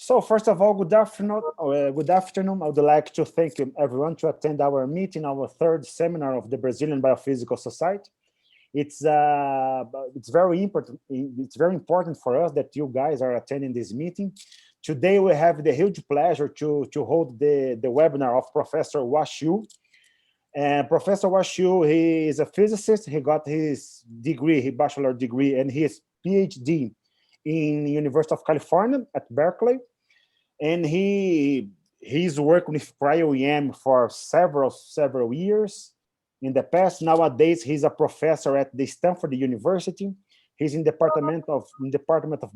So first of all, good afternoon. Good afternoon. I would like to thank everyone to attend our meeting, our third seminar of the Brazilian Biophysical Society. It's very important. It's very important for us that you guys are attending this meeting. Today we have the huge pleasure to hold the webinar of Professor Chiu. And Professor Chiu, he is a physicist. He got his degree, his bachelor degree, and his PhD in University of California at Berkeley. And he's worked with CryoEM for several years. In the past, nowadays, he's a professor at the Stanford University. He's in Department of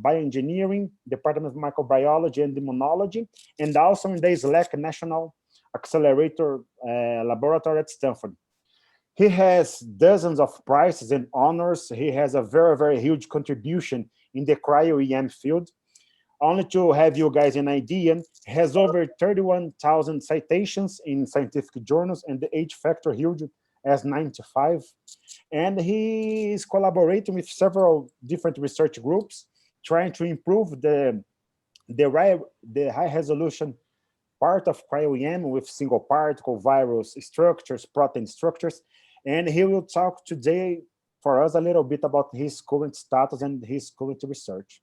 Bioengineering, Department of Microbiology and Immunology, and also in the SLAC National Accelerator Laboratory at Stanford. He has dozens of prizes and honors. He has a very huge contribution in the CryoEM field. Only to have you guys an idea, he has over 31,000 citations in scientific journals, and the H factor huge as 95. And he is collaborating with several different research groups, trying to improve the high resolution part of CryoEM with single particle, virus structures, protein structures. And he will talk today for us a little bit about his current status and his current research.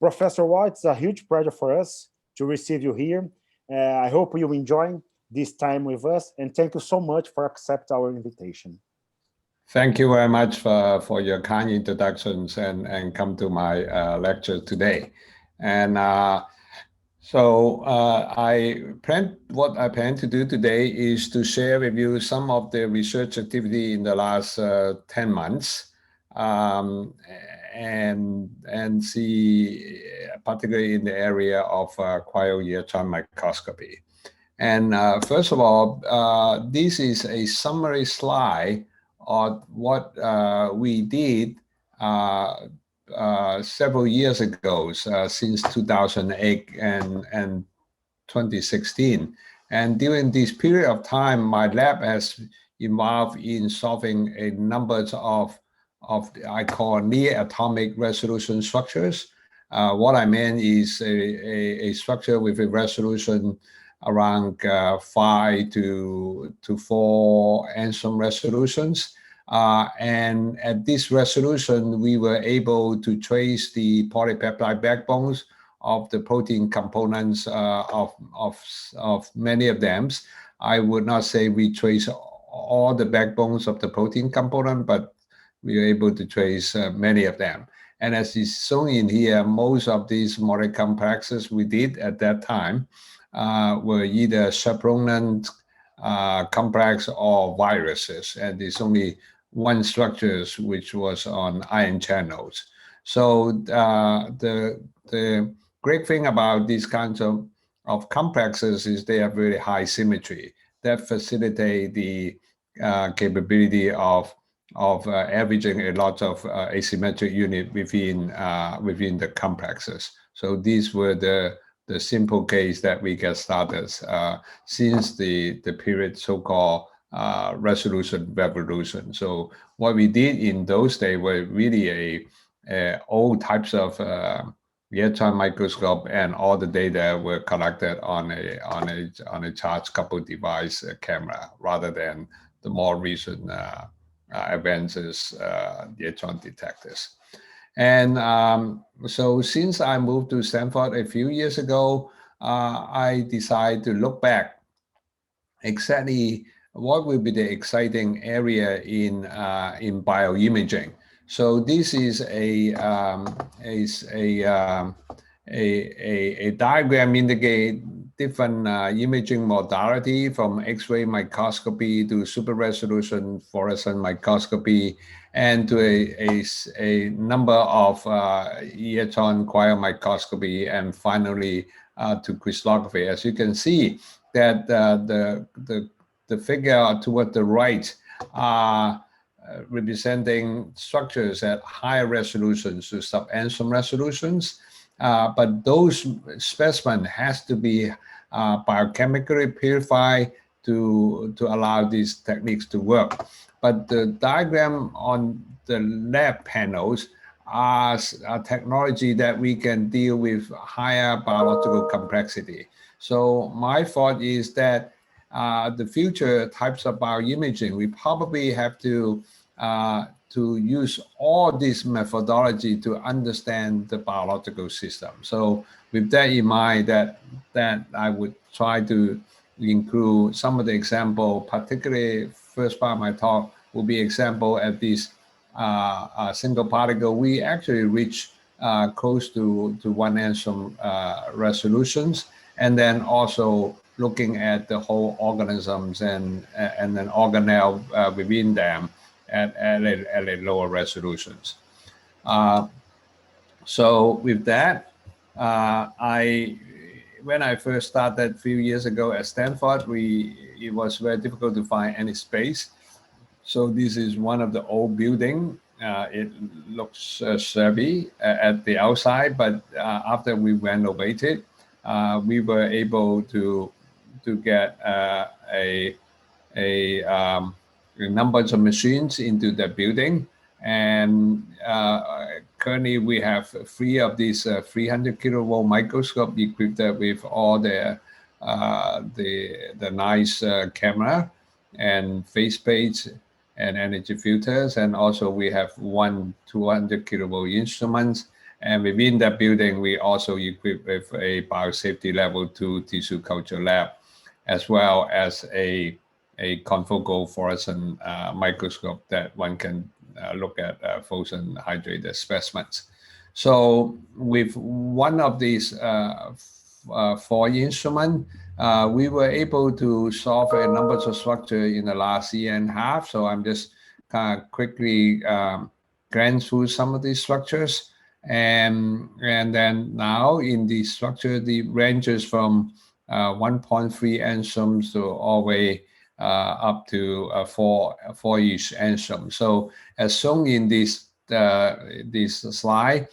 Professor Watt, it's a huge pleasure for us to receive you here. I hope you enjoy this time with us, and thank you so much for accepting our invitation. Thank you very much for your kind introductions and come to my lecture today. And what I plan to do today is to share with you some of the research activity in the last 10 months. And see, particularly in the area of cryo-electron microscopy. And first of all, this is a summary slide of what we did several years ago, since 2008 and 2016. And during this period of time, my lab has involved in solving a number of I call near atomic resolution structures. What I mean is a structure with a resolution around 5 to 4 angstrom resolutions. And at this resolution, we were able to trace the polypeptide backbones of the protein components of many of them. I would not say we trace all the backbones of the protein component, but we were able to trace many of them. And as is shown in here, most of these molecular complexes we did at that time were either chaperone complex or viruses. And there's only one structure which was on ion channels. So the great thing about these kinds of complexes is they have very high symmetry that facilitate the capability of averaging a lot of asymmetric unit within the complexes. So these were the simple case that we get started since the period so-called resolution revolution. So what we did in those days were really old types of electron microscope, and all the data were collected on a charge coupled device camera rather than the more recent advances electron detectors. And so since I moved to Stanford a few years ago, I decided to look back exactly what will be the exciting area in bioimaging. So this is a diagram indicate different imaging modality from X-ray microscopy to super resolution fluorescent microscopy, and to a number of electron cryomicroscopy, and finally to crystallography. As you can see, that the figure toward the right are representing structures at higher resolutions to sub-angstrom resolutions. But those specimen has to be biochemically purified to allow these techniques to work. But the diagram on the left panels technology that we can deal with higher biological complexity. So my thought is that the future types of bioimaging, we probably have to use all this methodology to understand the biological system. So with that in mind, that I would try to include some of the example, particularly first part of my talk will be example at this single particle. We actually reach close to 1 angstrom resolutions, and then also looking at the whole organisms and then organelle within them at a lower resolutions. So with that, when I first started a few years ago at Stanford, it was very difficult to find any space. So this is one of the old building. It looks shabby at the outside, but after we renovated, we were able to get a numbers of machines into the building, and currently we have 3 of these 300 kilovolt microscope equipped with all the nice camera and face plates and energy filters, and also we have 1 200 kilovolt instruments. And within that building, we also equip with a biosafety level 2 tissue culture lab, as well as a confocal fluorescent microscope that one can look at frozen hydrated specimens. So with one of these 4 instruments, we were able to solve a number of structures in the last year and a half. So I'm just kind of quickly glance through some of these structures. And then now in the structure, the ranges from 1.3 angstroms to all the way up to 4-ish angstroms. So as shown in this slide,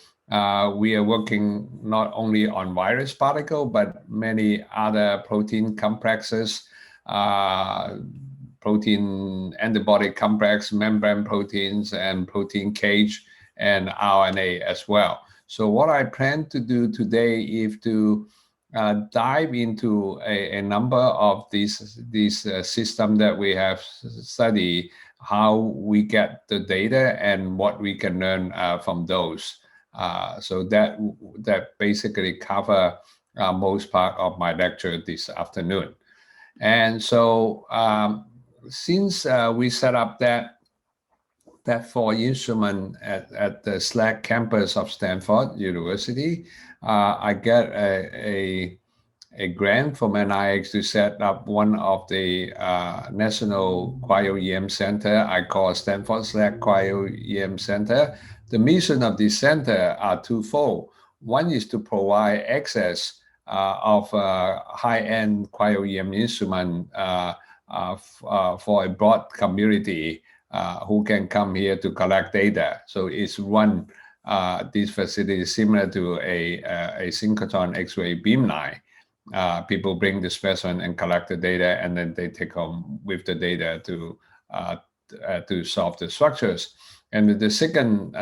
we are working not only on virus particle, but many other protein complexes, protein antibody complex, membrane proteins, and protein cage, and RNA as well. So what I plan to do today is to dive into a number of these systems that we have studied, how we get the data and what we can learn from those. So that basically cover most part of my lecture this afternoon. And so since we set up that 4 instrument at the SLAC campus of Stanford University, I get a grant from NIH to set up one of the national CryoEM center. I call Stanford-SLAC CryoEM Center. The mission of this center are twofold. One is to provide access of high-end cryo-EM instrument for a broad community who can come here to collect data. So it's one, this facility is similar to a synchrotron X-ray beamline. People bring the specimen and collect the data, and then they take home with the data to solve the structures. And the second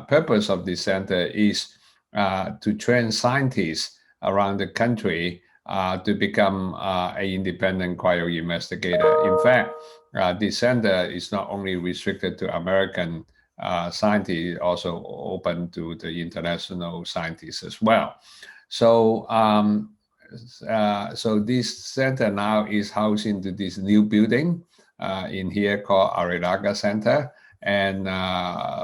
purpose of this center is to train scientists around the country to become an independent cryo investigator. In fact, this center is not only restricted to American scientists, also open to the international scientists as well. So, so this center now is housed into this new building in here called Arrillaga Center, and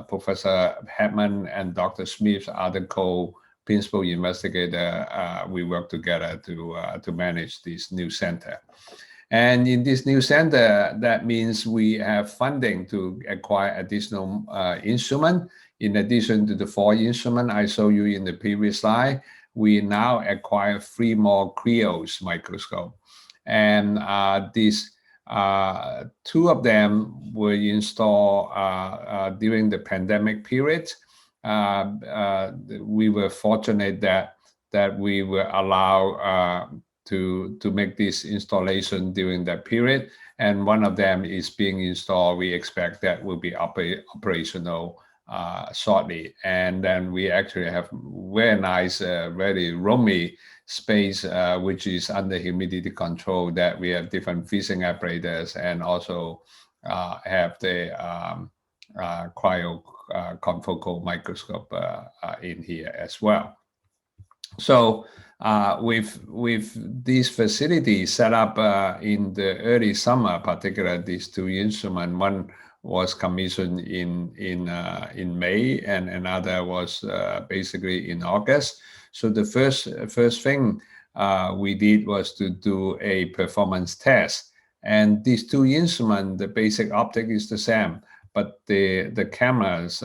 Professor Hedman and Dr. Smith are the co-principal investigator. We work together to manage this new center. And in this new center, that means we have funding to acquire additional instrument. In addition to the 4 instruments I showed you in the previous slide, we now acquire 3 more Cryos microscope. And these 2 of them were installed during the pandemic period. We were fortunate that we were allowed to make this installation during that period. And one of them is being installed. We expect that will be operational shortly. And then we actually have very nice, very roomy space, which is under humidity control, that we have different freezing apparatus, and also have the cryo confocal microscope in here as well. So with these facilities set up in the early summer, particularly these two instruments, one was commissioned in May, and another was basically in August. So the first thing we did was to do a performance test. And these two instruments, the basic optic is the same, but the cameras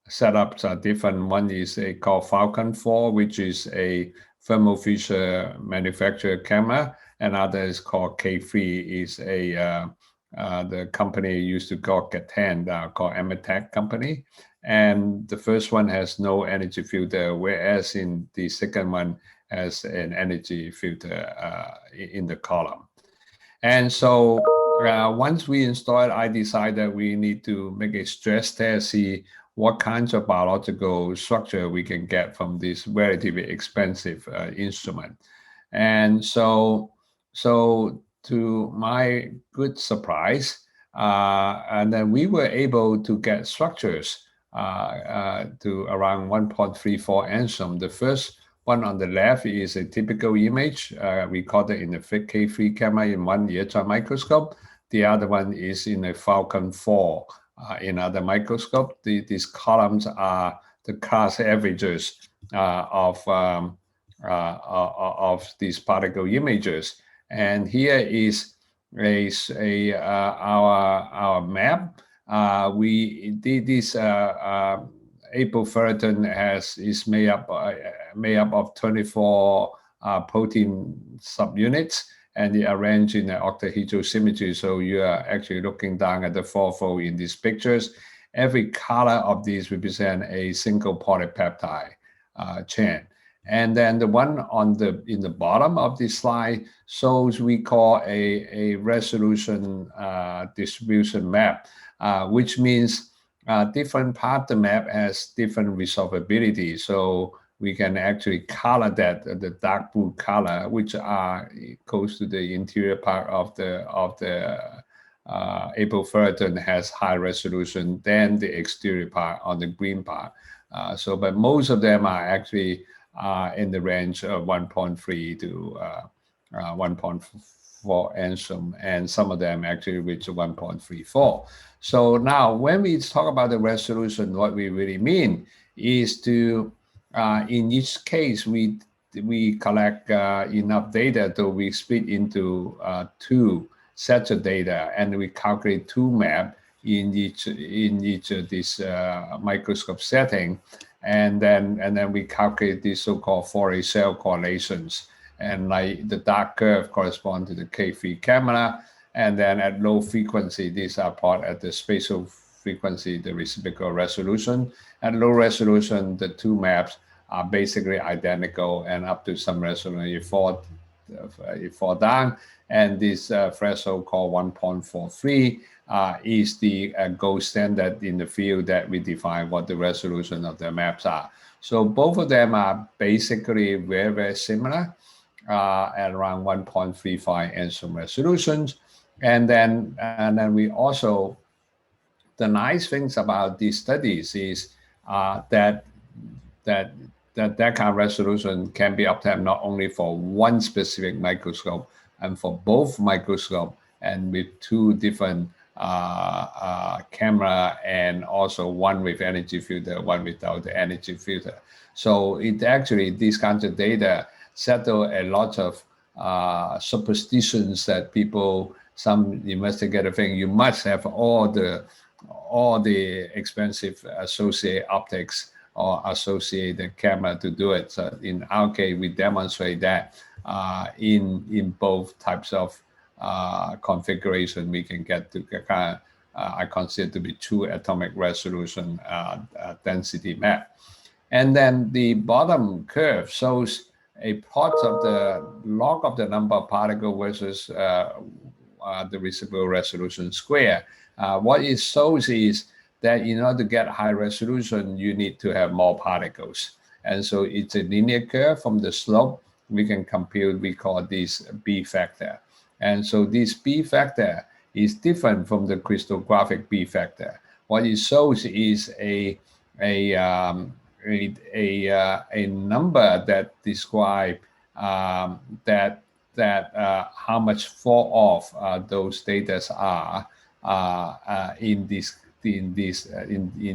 setups are different. One is called Falcon 4, which is a Thermo Fisher manufactured camera. Another is called K3, is the company used to call Catan, called Ametec company. And the first one has no energy filter, whereas in the second one has an energy filter in the column. And so once we installed, I decided we need to make a stress test, see what kinds of biological structure we can get from this relatively expensive instrument. And so to my good surprise, and then we were able to get structures to around 1.34 angstrom. The first one on the left is a typical image recorded in the K3 camera in one electron microscope. The other one is in a Falcon 4 in other microscope. These columns are the class averages of these particle images. And here is our map. We did this. Apoferritin is made up of 24 protein subunits, and they arranged in an octahedral symmetry. So you are actually looking down at the fourfold in these pictures. Every color of these represent a single polypeptide chain. And then the one in the bottom of this slide shows we call a resolution distribution map, which means different part of the map has different resolvability. So we can actually color that, the dark blue color, which are close to the interior part of the apoferritin, has high resolution than the exterior part on the green part. But most of them are actually in the range of 1.3 to 1.4 angstrom, and some of them actually reach 1.34. So now when we talk about the resolution, what we really mean is to, in each case, we collect enough data to we split into two sets of data, and we calculate two maps in each of these microscope setting, and then we calculate these so-called Fourier cell correlations. And like the dark curve correspond to the K3 camera, and then at low frequency, these are plot at the spatial frequency, the reciprocal resolution. At low resolution, the two maps are basically identical, and up to some resolution, you fall down. And this threshold called 1.43 is the gold standard in the field that we define what the resolution of the maps are. So both of them are basically very, very similar at around 1.35 angstrom resolutions. And then we also, the nice things about these studies is that kind of resolution can be obtained not only for one specific microscope and for both microscope, and with two different camera, and also one with energy filter, one without the energy filter. So it actually, these kinds of data settle a lot of superstitions that people, some investigator think you must have all the expensive associated optics or associated camera to do it. So in our case, we demonstrate that in both types of configuration, we can get to kind of, I consider to be true atomic resolution density map. And then the bottom curve shows a plot of the log of the number of particles versus the reciprocal resolution square. What it shows is that in order to get high resolution, you need to have more particles. And so it's a linear curve. From the slope, we can compute, we call this B factor. And so this B factor is different from the crystallographic B factor. What it shows is a number that describe that how much fall off those data are in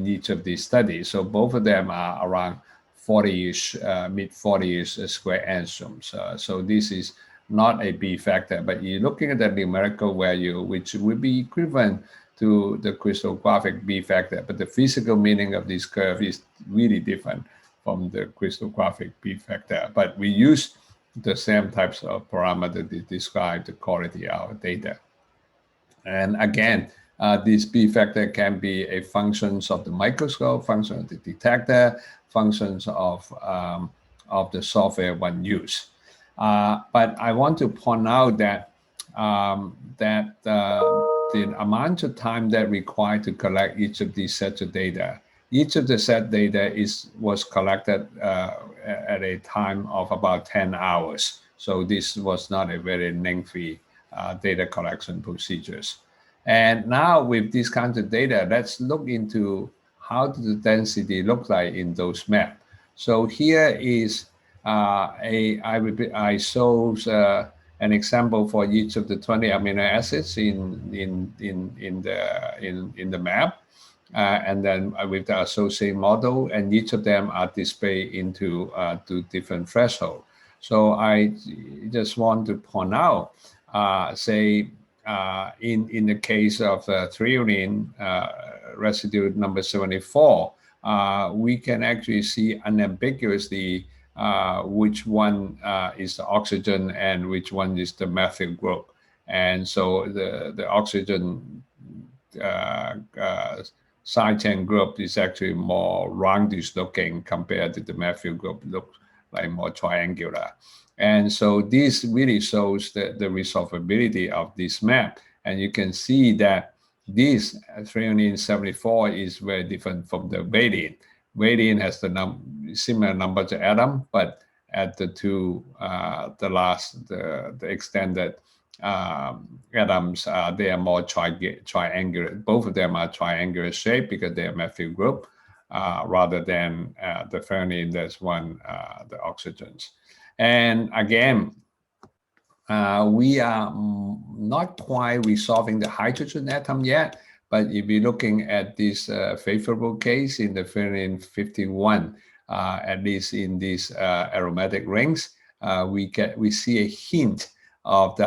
each of these studies. So both of them are around 40-ish, mid 40-ish square angstroms. So this is not a B factor, but you're looking at the numerical value, which would be equivalent to the crystallographic B factor, but the physical meaning of this curve is really different from the crystallographic B factor. But we use the same types of parameters to describe the quality of our data. And again, this B factor can be a functions of the microscope, function of the detector, functions of the software one use. But I want to point out that the amount of time that required to collect each of these sets of data, each of the set data was collected at a time of about 10 hours. So this was not a very lengthy data collection procedures. And now with this kind of data, let's look into how does the density look like in those maps. So here is I shows an example for each of the 20 amino acids in the map, and then with the associated model, and each of them are displayed into two different thresholds. So I just want to point out, in the case of threonine residue number 74, we can actually see unambiguously which one is the oxygen and which one is the methyl group. And so the oxygen side chain group is actually more roundish looking compared to the methyl group, looks like more triangular. And so this really shows the resolvability of this map. And you can see that this threonine 74 is very different from the valine. Valine has the similar number to atom, but at the the extended atoms, they are more triangular. Both of them are triangular shape because they are methyl group, rather than the threonine, there's one, the oxygens. And again, we are not quite resolving the hydrogen atom yet, but if you're looking at this favorable case in the threonine 51, at least in these aromatic rings, we see a hint of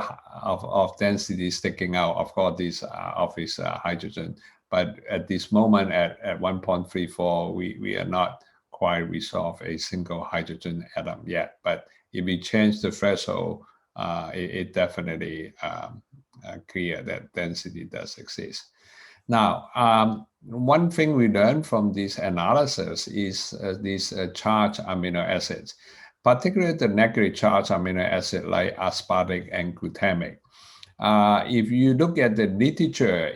density sticking out, of course, of this hydrogen. But at this moment, at 1.34, we are not quite resolved a single hydrogen atom yet. But if we change the threshold, it definitely clear that density does exist. Now, one thing we learned from this analysis is these charged amino acids, particularly the negatively charged amino acid like aspartic and glutamic. If you look at the literature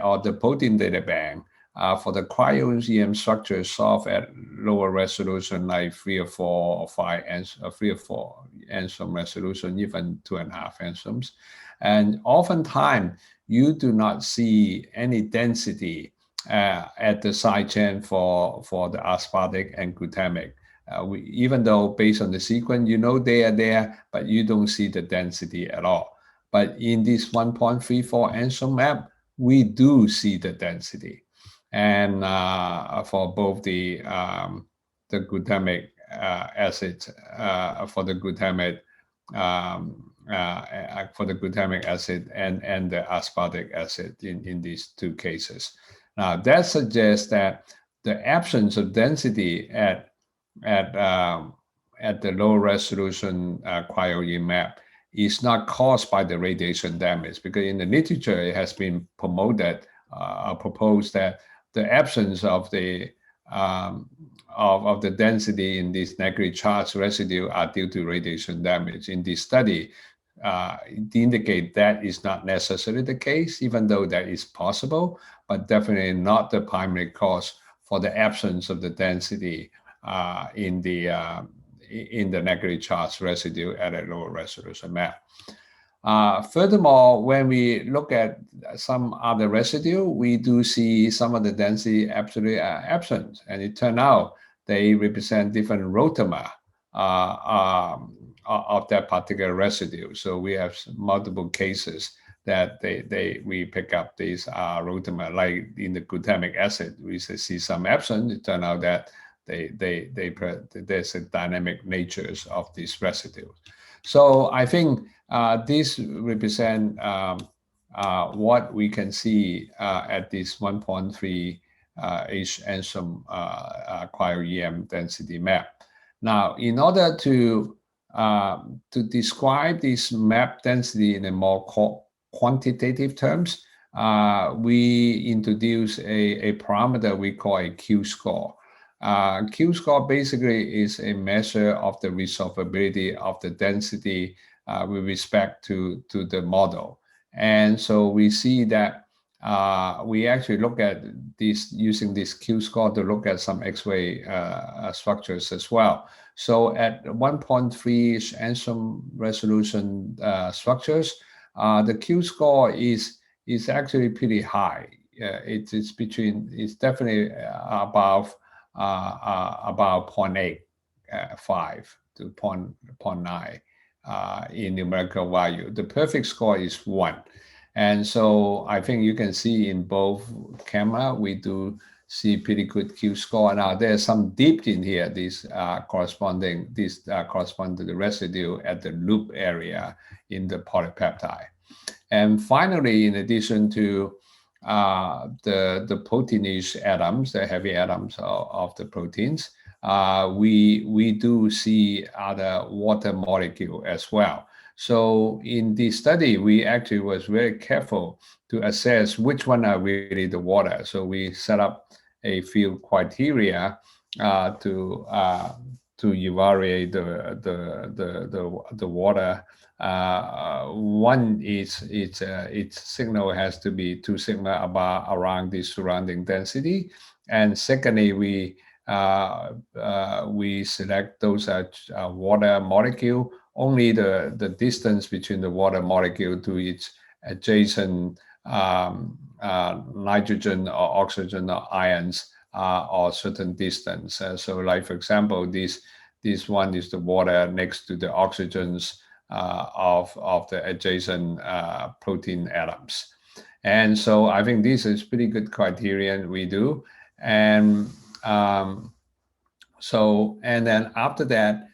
or the protein data bank for the CryoEM structure solved at lower resolution, like 3 or 4 or 5 3 or 4 angstrom resolution, even 2.5 angstroms, and oftentimes you do not see any density at the side chain for the aspartic and glutamic. Even though based on the sequence, you know they are there, but you don't see the density at all. But in this 1.34 angstrom map, we do see the density. And for both the glutamic acid, for the glutamic acid and the aspartic acid in these two cases. Now that suggests that the absence of density at the low resolution CryoEM map is not caused by the radiation damage, because in the literature it has been proposed that the absence of the density in this negatively charged residue are due to radiation damage. In this study, indicate that is not necessarily the case, even though that is possible, but definitely not the primary cause for the absence of the density in the negatively charged residue at a lower resolution map. Furthermore, when we look at some other residue, we do see some of the density absolutely absent, and it turned out they represent different rotamer of that particular residue. So we have multiple cases that we pick up these rotamer, like in the glutamic acid, we see some absent. It turned out that there's a dynamic natures of these residues. So I think this represent what we can see at this 1.3 H angstrom CryoEM density map. Now, in order to describe this map density in a more quantitative terms, we introduce a parameter we call a Q score. Q score basically is a measure of the resolvability of the density with respect to the model. And so we see that we actually look at this using this Q score to look at some X-ray structures as well. So at 1.3 angstrom resolution structures, the Q score is actually pretty high. It's definitely above 0.85 to 0.9 in numerical value. The perfect score is 1. And so I think you can see in both camera, we do see pretty good Q score. Now there's some dip in here, correspond to the residue at the loop area in the polypeptide. And finally, in addition to the proteinish atoms, the heavy atoms of the proteins, we do see other water molecule as well. So in this study, we actually was very careful to assess which one are really the water. So we set up a few criteria to evaluate the water. One is its signal has to be 2 sigma around the surrounding density, and secondly, we select those water molecule. Only the distance between the water molecule to its adjacent nitrogen or oxygen or ions or certain distance. So like, for example, this one is the water next to the oxygens of the adjacent protein atoms. And so I think this is pretty good criterion we do. And then after that,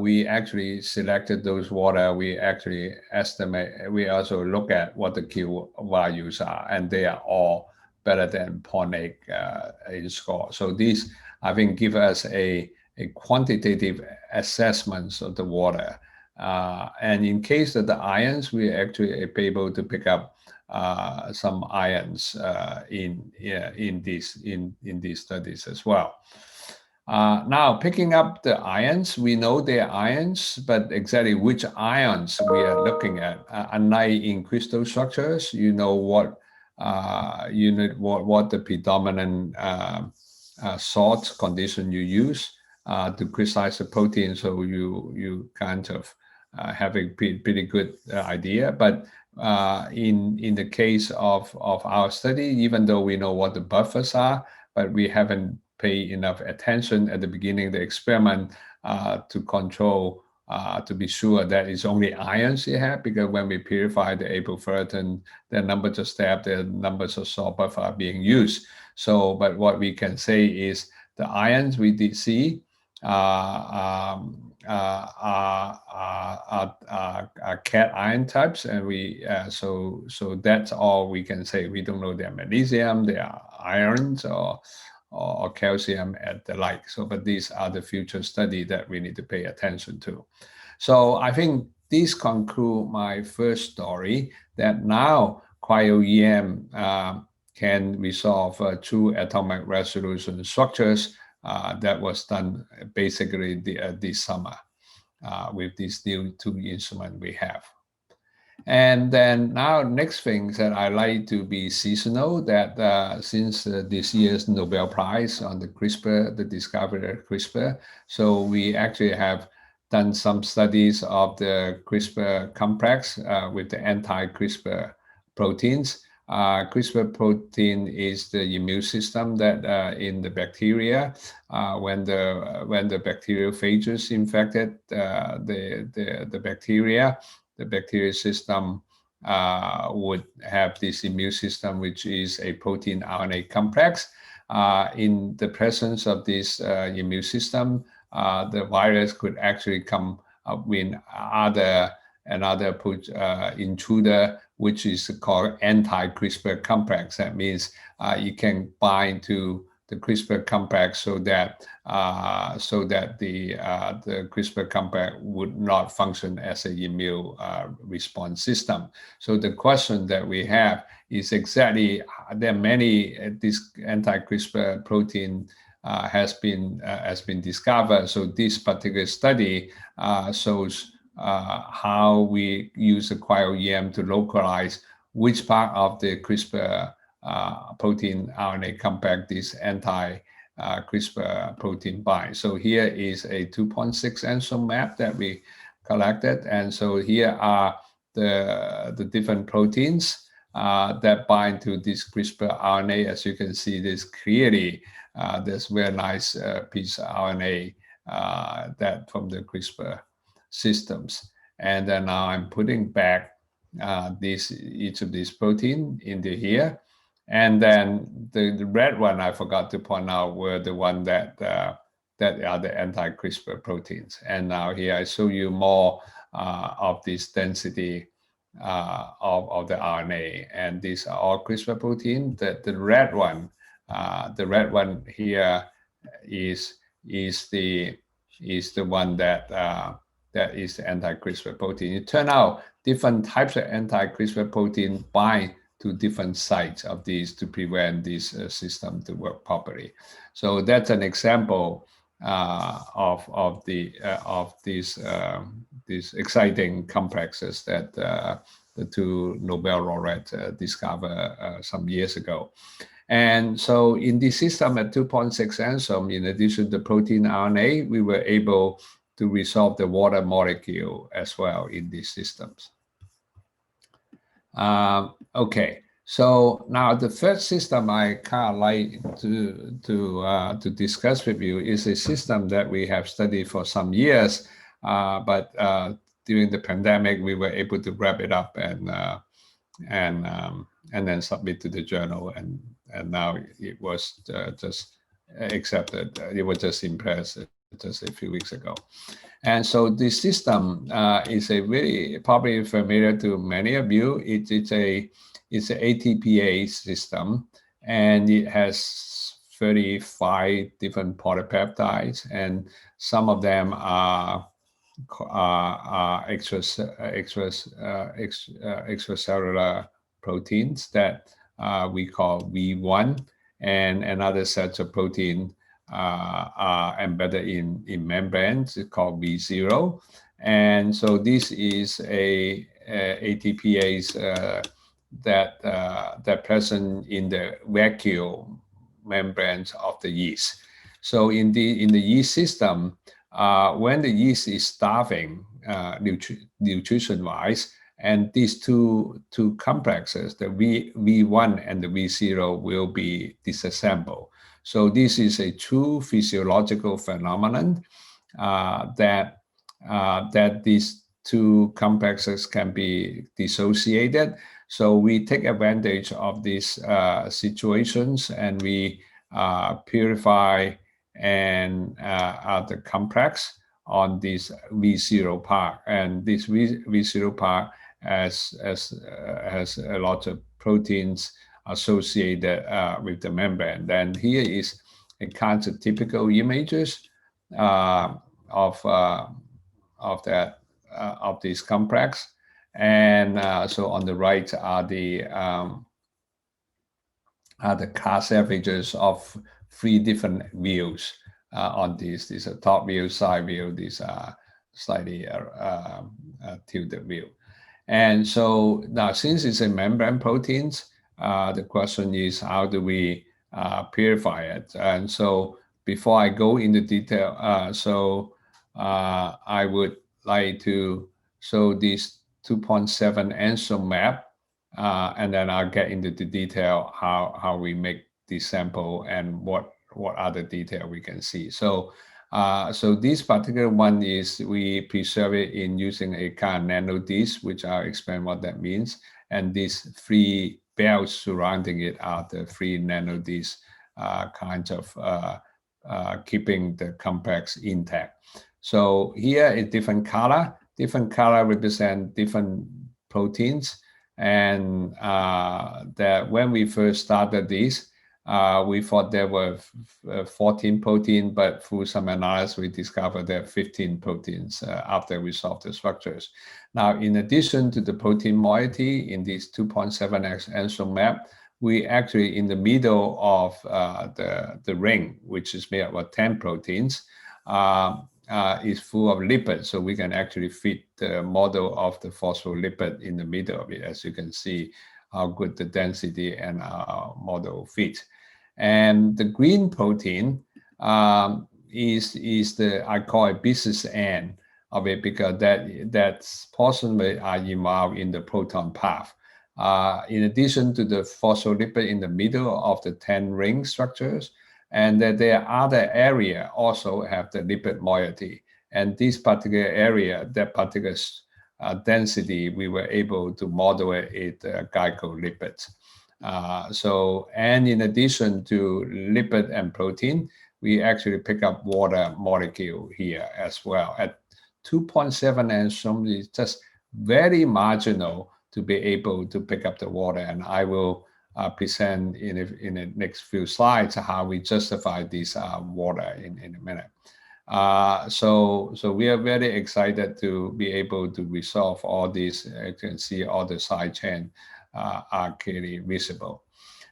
we actually selected those water. We actually estimate, we also look at what the Q values are, and they are all better than 0.8 in score. So these, I think, give us a quantitative assessments of the water. And in case of the ions, we actually are able to pick up some ions in these studies as well. Now, picking up the ions, we know they're ions, but exactly which ions we are looking at. Unlike in crystal structures, you know what the predominant salt condition you use to crystallize the protein, so you kind of have a pretty good idea. But in the case of our study, even though we know what the buffers are, but we haven't paid enough attention at the beginning of the experiment to control, to be sure that it's only ions you have, because when we purify the apoferritin, the numbers of step, the numbers of salt buffer are being used. So, but what we can say is the ions we did see are cation types, and we so that's all we can say. We don't know they're magnesium, they are irons, or calcium and the like. So, but these are the future study that we need to pay attention to. So I think this concludes my first story, that now CryoEM can resolve true atomic resolution structures. That was done basically this summer with these new 2 instruments we have. And then now next thing that I like to be seasonal, that since this year's Nobel Prize on the CRISPR, the discovery of CRISPR, so we actually have done some studies of the CRISPR complex with the anti-CRISPR proteins. CRISPR protein is the immune system that in the bacteria, when the bacteriophages infected the bacteria, the bacterial system would have this immune system, which is a protein RNA complex. In the presence of this immune system, the virus could actually come up with another intruder, which is called anti-CRISPR complex. That means you can bind to the CRISPR complex so that the CRISPR complex would not function as an immune response system. So the question that we have is exactly, there are many this anti-CRISPR protein has been discovered. So this particular study shows how we use the CryoEM to localize which part of the CRISPR protein RNA complex this anti-CRISPR protein bind. So here is a 2.6 answer map that we collected. And so here are the different proteins that bind to this CRISPR RNA. As you can see this clearly, this very nice piece of RNA that from the CRISPR systems. And then now I'm putting back each of these protein into here. And then the red one, I forgot to point out, were the one that are the anti-CRISPR proteins. And now here I show you more of this density of the RNA. And these are all CRISPR protein. The red one here is the one that is the anti-CRISPR protein. It turned out different types of anti-CRISPR protein bind to different sites of these to prevent this system to work properly. So that's an example of these exciting complexes that the two Nobel laureates discovered some years ago. And so in this system at 2.6 angstrom, in addition to protein RNA, we were able to resolve the water molecule as well in these systems. Okay, so now the first system I kind of like to discuss with you is a system that we have studied for some years, but during the pandemic we were able to wrap it up and then submit to the journal, and now it was just accepted. It was just in press just a few weeks ago. And so this system is a very probably familiar to many of you. It's an ATPase system, and it has 35 different polypeptides, and some of them are extracellular proteins that we call V1, and another set of protein are embedded in membranes called V0. And so this is a ATPase that present in the vacuole membranes of the yeast. So in the yeast system, when the yeast is starving nutrition-wise, and these two complexes, the V1 and the V0, will be disassembled. So this is a true physiological phenomenon that these two complexes can be dissociated. So we take advantage of these situations, and we purify and the complex on this V0 part. And this V0 part has a lot of proteins associated with the membrane. Then here is a kind of typical images of this complex. And so on the right are the class averages of 3 different views on these. These are top view, side view. These are slightly tilted view. And so now, since it's a membrane proteins, the question is, how do we purify it? And so before I go into detail, I would like to show this 2.7 enzyme map, and then I'll get into the detail how we make this sample and what other detail we can see. So this particular one is we preserve it in using a kind of nano disc, which I'll explain what that means. And these three belts surrounding it are the three nano discs kinds of keeping the complex intact. So here is different color. Different color represent different proteins. And that when we first started this, we thought there were 14 proteins, but through some analysis, we discovered there are 15 proteins after we solved the structures. Now, in addition to the protein moiety in this 2.7x enzyme map, we actually, in the middle of the ring, which is made up of 10 proteins, is full of lipids. So we can actually fit the model of the phospholipid in the middle of it, as you can see how good the density and our model fit. And the green protein is the, I call it business end of it, because that's possibly are involved in the proton path. In addition to the phospholipid in the middle of the 10 ring structures, and that there are other area also have the lipid moiety. And this particular area, that particular density, we were able to model it glycolipids. And in addition to lipid and protein, we actually pick up water molecule here as well. At 2.7 enzyme is just very marginal to be able to pick up the water. And I will present in the next few slides how we justify this water in a minute. So we are very excited to be able to resolve all these. You can see all the side chain are clearly visible.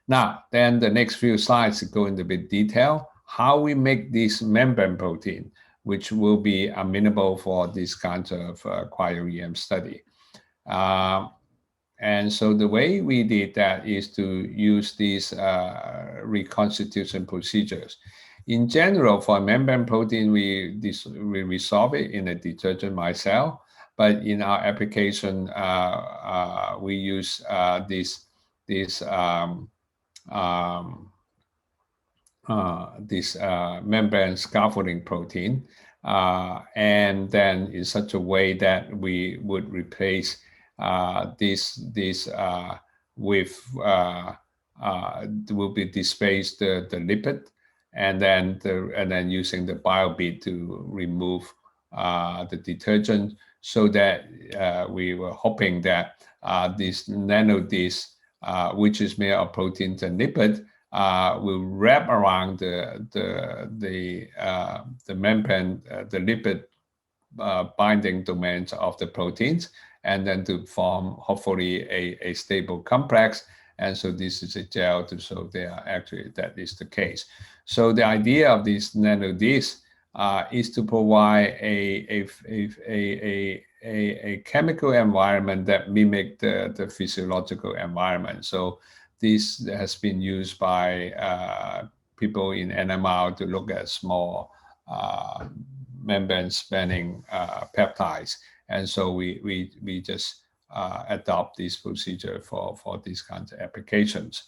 Now, then the next few slides go into a bit detail how we make this membrane protein, which will be amenable for this kind of CryoEM study. And so the way we did that is to use these reconstitution procedures. In general, for membrane protein, we resolve it in a detergent micelle, but in our application, we use this membrane scaffolding protein, and then in such a way that we would replace this with will be displaced the lipid, and then using the biobead to remove the detergent, so that we were hoping that this nano disc, which is made of proteins and lipid, will wrap around the membrane, the lipid binding domains of the proteins, and then to form hopefully a stable complex. And so this is a gel to show they are actually that is the case. So the idea of this nano disc is to provide a chemical environment that mimic the physiological environment. So this has been used by people in NMR to look at small membrane spanning peptides. And so we just adopt this procedure for these kinds of applications.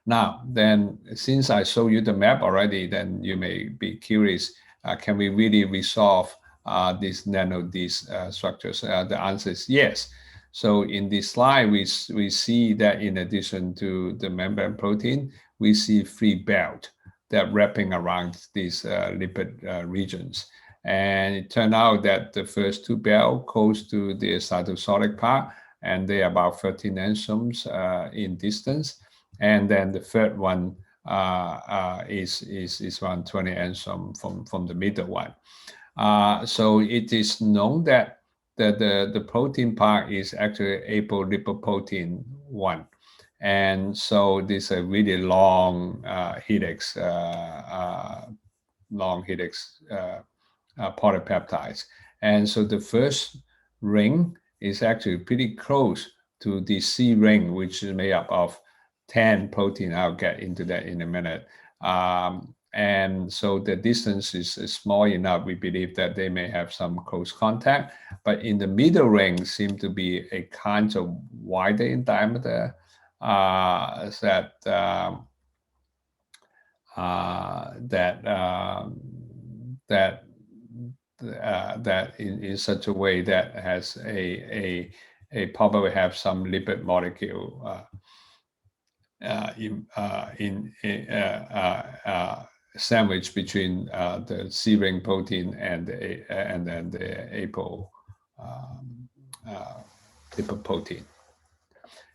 Now, then, since I showed you the map already, then you may be curious, can we really resolve these nano disc structures? The answer is yes. So in this slide, we see that in addition to the membrane protein, we see three belts that wrapping around these lipid regions. And it turned out that the first two belts close to the cytosolic part, and they are about 13 enzymes in distance. And then the third one is around 20 enzymes from the middle one. So it is known that the protein part is actually apolipoprotein 1. And so this is a really long helix, polypeptides. And so the first ring is actually pretty close to the C ring, which is made up of 10 protein. I'll get into that in a minute. And so the distance is small enough. We believe that they may have some close contact, but in the middle ring seem to be a kind of wider in diameter that in such a way that has a probably have some lipid molecule sandwich between the C ring protein and then the apoprotein.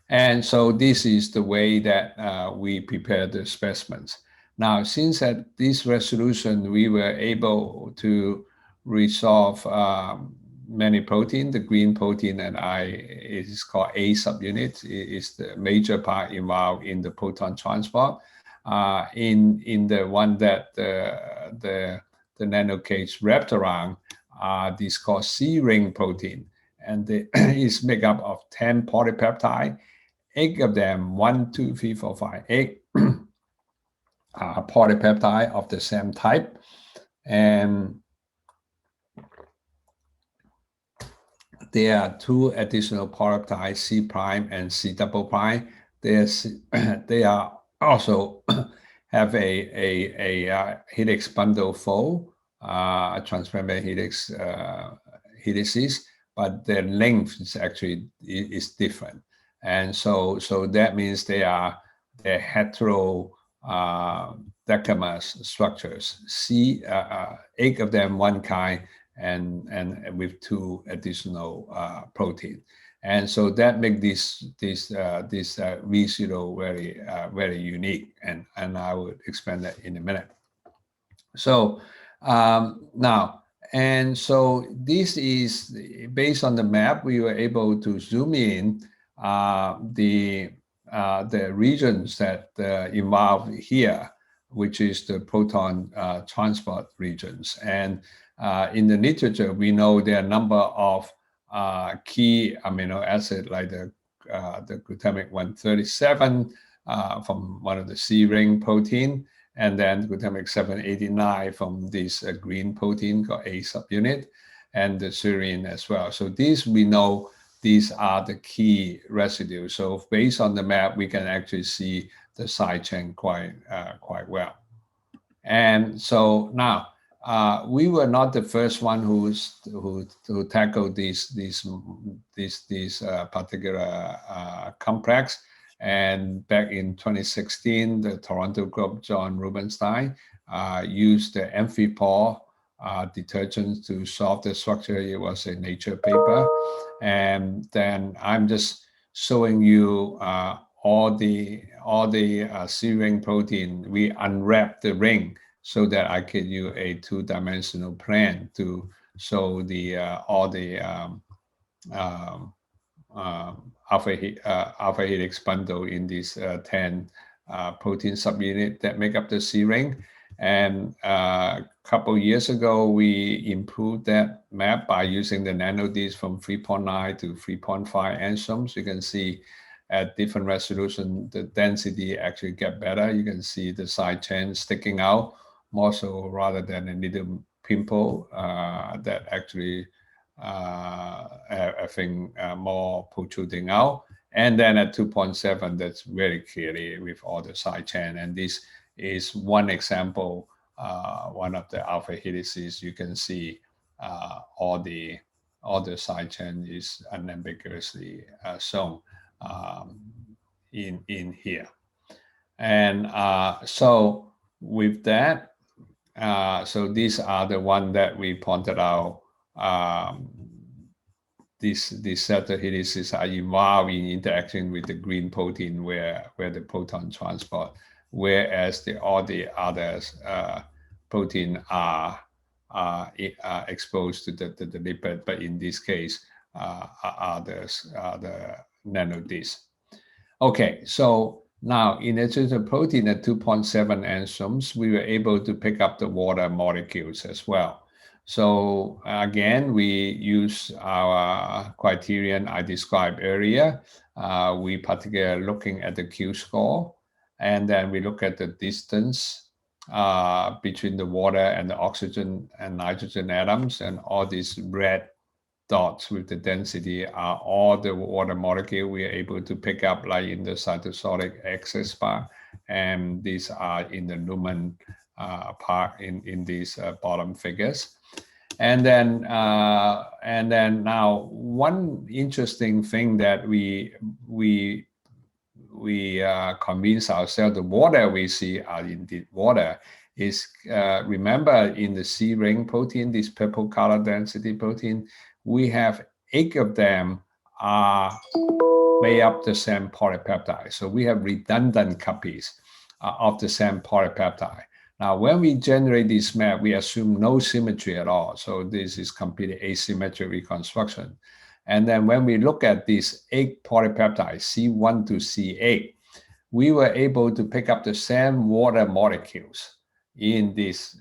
And so this is the way that we prepare the specimens. Now, since at this resolution, we were able to resolve many protein, the green protein and is called A subunit, is the major part involved in the proton transport. In the one that the nano cage wrapped around, this called C ring protein, and is made up of 10 polypeptide. 8 of them, 1, 2, 3, 4, 5, 8 polypeptide of the same type. And there are 2 additional polypeptides, C prime and C double prime. They are also have a helix bundle fold, a transmembrane helix helices, but their length is actually is different. And so that means they're heterodecamous structures. 8 of them one kind, and with 2 additional protein. And so that makes this V0 very unique, and I would explain that in a minute. So now, and so this is based on the map. We were able to zoom in the regions that involved here, which is the proton transport regions. And in the literature, we know there are a number of key amino acids like the glutamic 137 from one of the C ring protein, and then glutamic 789 from this green protein called A subunit, and the serine as well. So these we know these are the key residues. So based on the map, we can actually see the side chain quite well. And so now we were not the first one who tackled these particular complex. And back in 2016, the Toronto group, John Rubenstein, used the amphipore detergent to solve the structure. It was a Nature paper. And then I'm just showing you all the C ring protein. We unwrap the ring so that I could use a 2-dimensional plan to show the all the alpha helix bundle in these 10 protein subunit that make up the C ring. And a couple years ago, we improved that map by using the nanodisk from 3.9 to 3.5 angstroms. You can see at different resolution, the density actually get better. You can see the side chain sticking out more so rather than a little pimple that actually I think more protruding out. And then at 2.7, that's very clearly with all the side chain. And this is one example, one of the alpha helices. You can see all the side chain is unambiguously shown in here. And so with that, so these are the one that we pointed out. These certain helices are involved in interaction with the green protein where the proton transport, whereas all the others protein are exposed to the lipid, but in this case are the nanodisk. Okay, so now in addition to protein at 2.7 angstroms, we were able to pick up the water molecules as well. So again, we use our criterion I described earlier. We particularly looking at the Q score, and then we look at the distance between the water and the oxygen and nitrogen atoms, and all these red dots with the density are all the water molecule we are able to pick up, like in the cytosolic access bar, and these are in the lumen part in these bottom figures. And then now one interesting thing that we convince ourselves the water we see are indeed water is, remember in the C ring protein, this purple color density protein, we have 8 of them are made up the same polypeptide. So we have redundant copies of the same polypeptide. Now, when we generate this map, we assume no symmetry at all. So this is completely asymmetric reconstruction. And then when we look at these 8 polypeptides, C1 to C8, we were able to pick up the same water molecules in this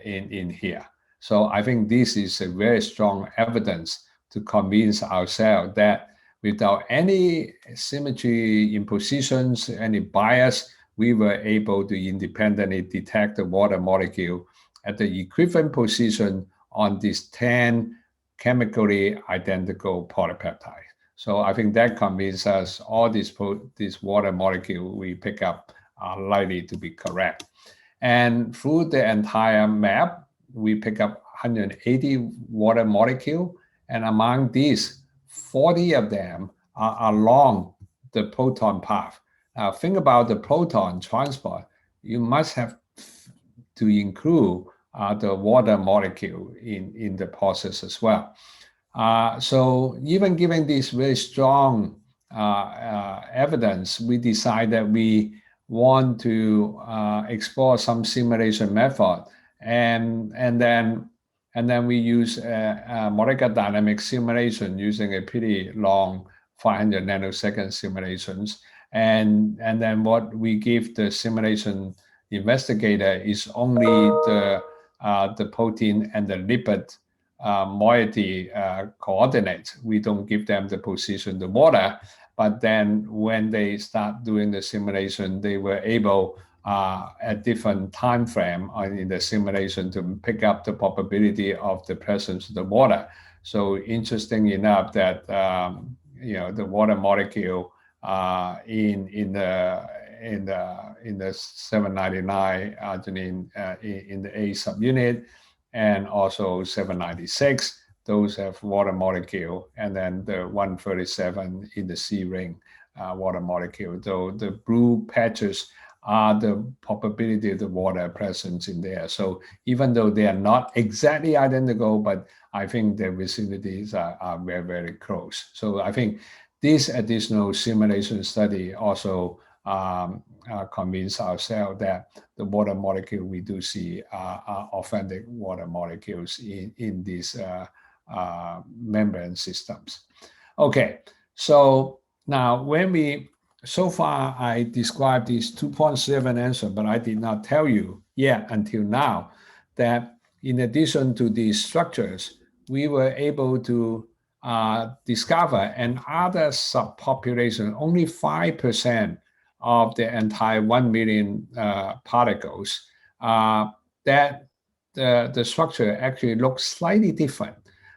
in here. So I think this is a very strong evidence to convince ourselves that without any symmetry in positions, any bias, we were able to independently detect the water molecule at the equivalent position on these 10 chemically identical polypeptides. So I think that convinces us all these water molecule we pick up are likely to be correct. And through the entire map, we pick up 180 water molecule, and among these, 40 of them are along the proton path. Now think about the proton transport. You must have to include the water molecule in the process as well. So even given this very strong evidence, we decide that we want to explore some simulation method, and then we use a molecular dynamics simulation using a pretty long 500 nanosecond simulations, and then what we give the simulation investigator is only the protein and the lipid moiety coordinates. We don't give them the position of the water, but then when they start doing the simulation, they were able at different time frame in the simulation to pick up the probability of the presence of the water. So interesting enough that the water molecule in the 799 arginine in the A subunit, and also 796, those have water molecule, and then the 137 in the C ring water molecule. Though the blue patches are the probability of the water presence in there. So even though they are not exactly identical, but I think the vicinities are very, very close. So I think this additional simulation study also convince ourselves that the water molecule we do see are authentic water molecules in these membrane systems. Okay, so now so far I described these 2.7 answers, but I did not tell you yet until now that in addition to these structures, we were able to discover another subpopulation, only 5% of the entire 1 million particles, that the structure actually looks slightly different.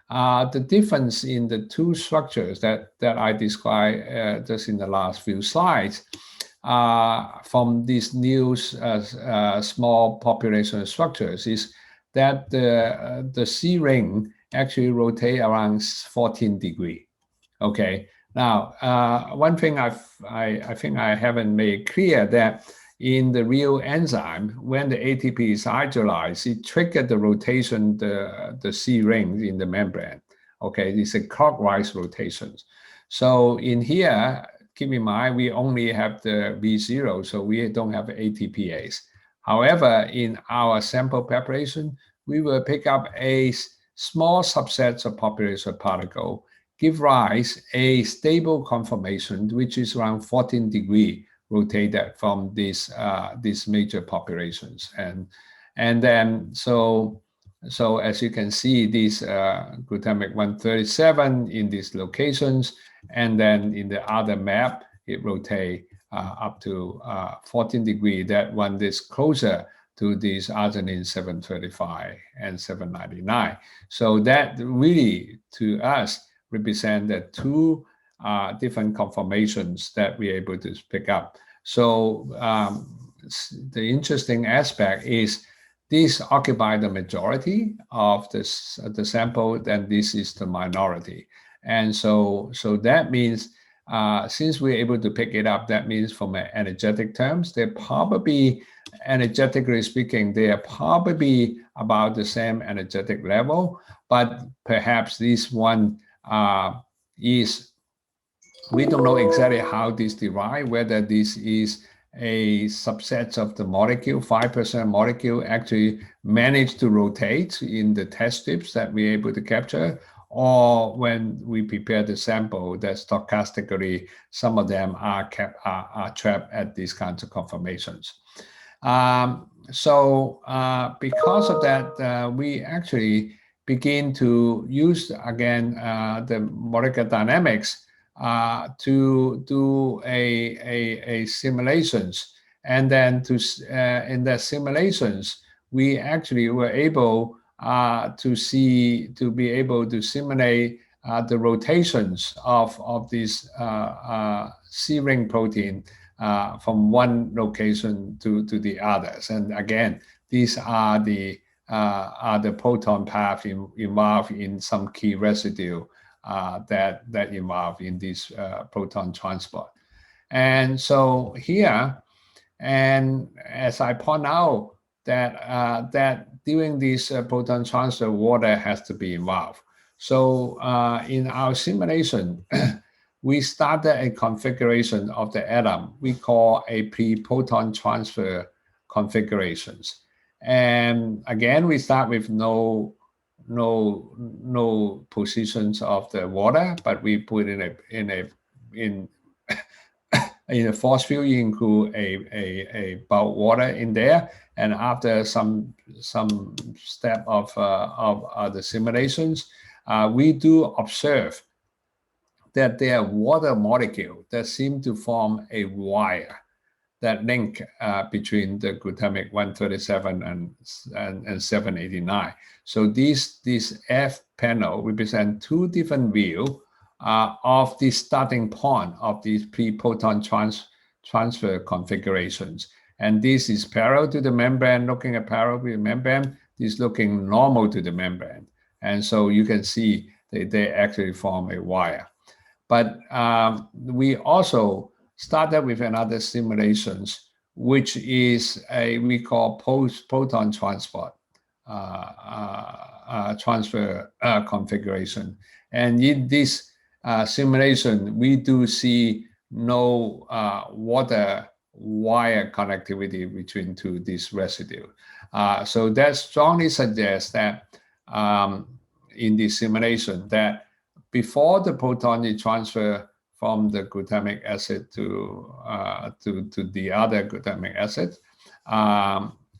The difference in the two structures that I described just in the last few slides from these new small population structures is that the C ring actually rotate around 14 degrees. Okay. Now, one thing I think I haven't made clear that in the real enzyme, when the ATP is hydrolyzed, it triggers the rotation, the C rings in the membrane. Okay, it's a clockwise rotations. So in here, keep in mind, we only have the V0, so we don't have ATPase. However, in our sample preparation, we will pick up a small subset of population particle, give rise a stable conformation, which is around 14 degrees rotated from these major populations. And then, so So as you can see, these glutamic 137 in these locations, and then in the other map, it rotates up to 14 degrees. That one is closer to these arginine 735 and 799. So that really, to us, represent the two different conformations that we're able to pick up. So the interesting aspect is these occupy the majority of the sample, then this is the minority. And so that means since we're able to pick it up, that means from an energetic terms, they're probably, energetically speaking, they are probably about the same energetic level, but perhaps this one is, we don't know exactly how this derive, whether this is a subset of the molecule, 5% molecule actually managed to rotate in the test strips that we're able to capture, or when we prepare the sample, that stochastically, some of them are trapped at these kinds of conformations. Because of that, we actually begin to use, again, the molecular dynamics to do a simulations, and then in the simulations we actually were able to be able to simulate the rotations of this C-ring protein from one location to the others. And again, these are the proton path involved in some key residue that involve in this proton transport. And so here, and as I point out, that during this proton transfer, water has to be involved. So in our simulation, we started a configuration of the atom we call a pre-proton transfer configurations. And again, we start with no positions of the water, but we put in a force field, you include a bulk water in there, and after some step of the simulations, we do observe that there are water molecules that seem to form a wire that link between the glutamic 137 and 789. So this F panel represent two different views of the starting point of these pre-proton transfer configurations. And this is parallel to the membrane, looking at parallel to the membrane. This is looking normal to the membrane. And so you can see they actually form a wire. But we also started with another simulations, which is we call post-proton transport transfer configuration. And in this simulation, we do see no water wire connectivity between these residue. So that strongly suggests that in this simulation that before the proton is transferred from the glutamic acid to the other glutamic acid,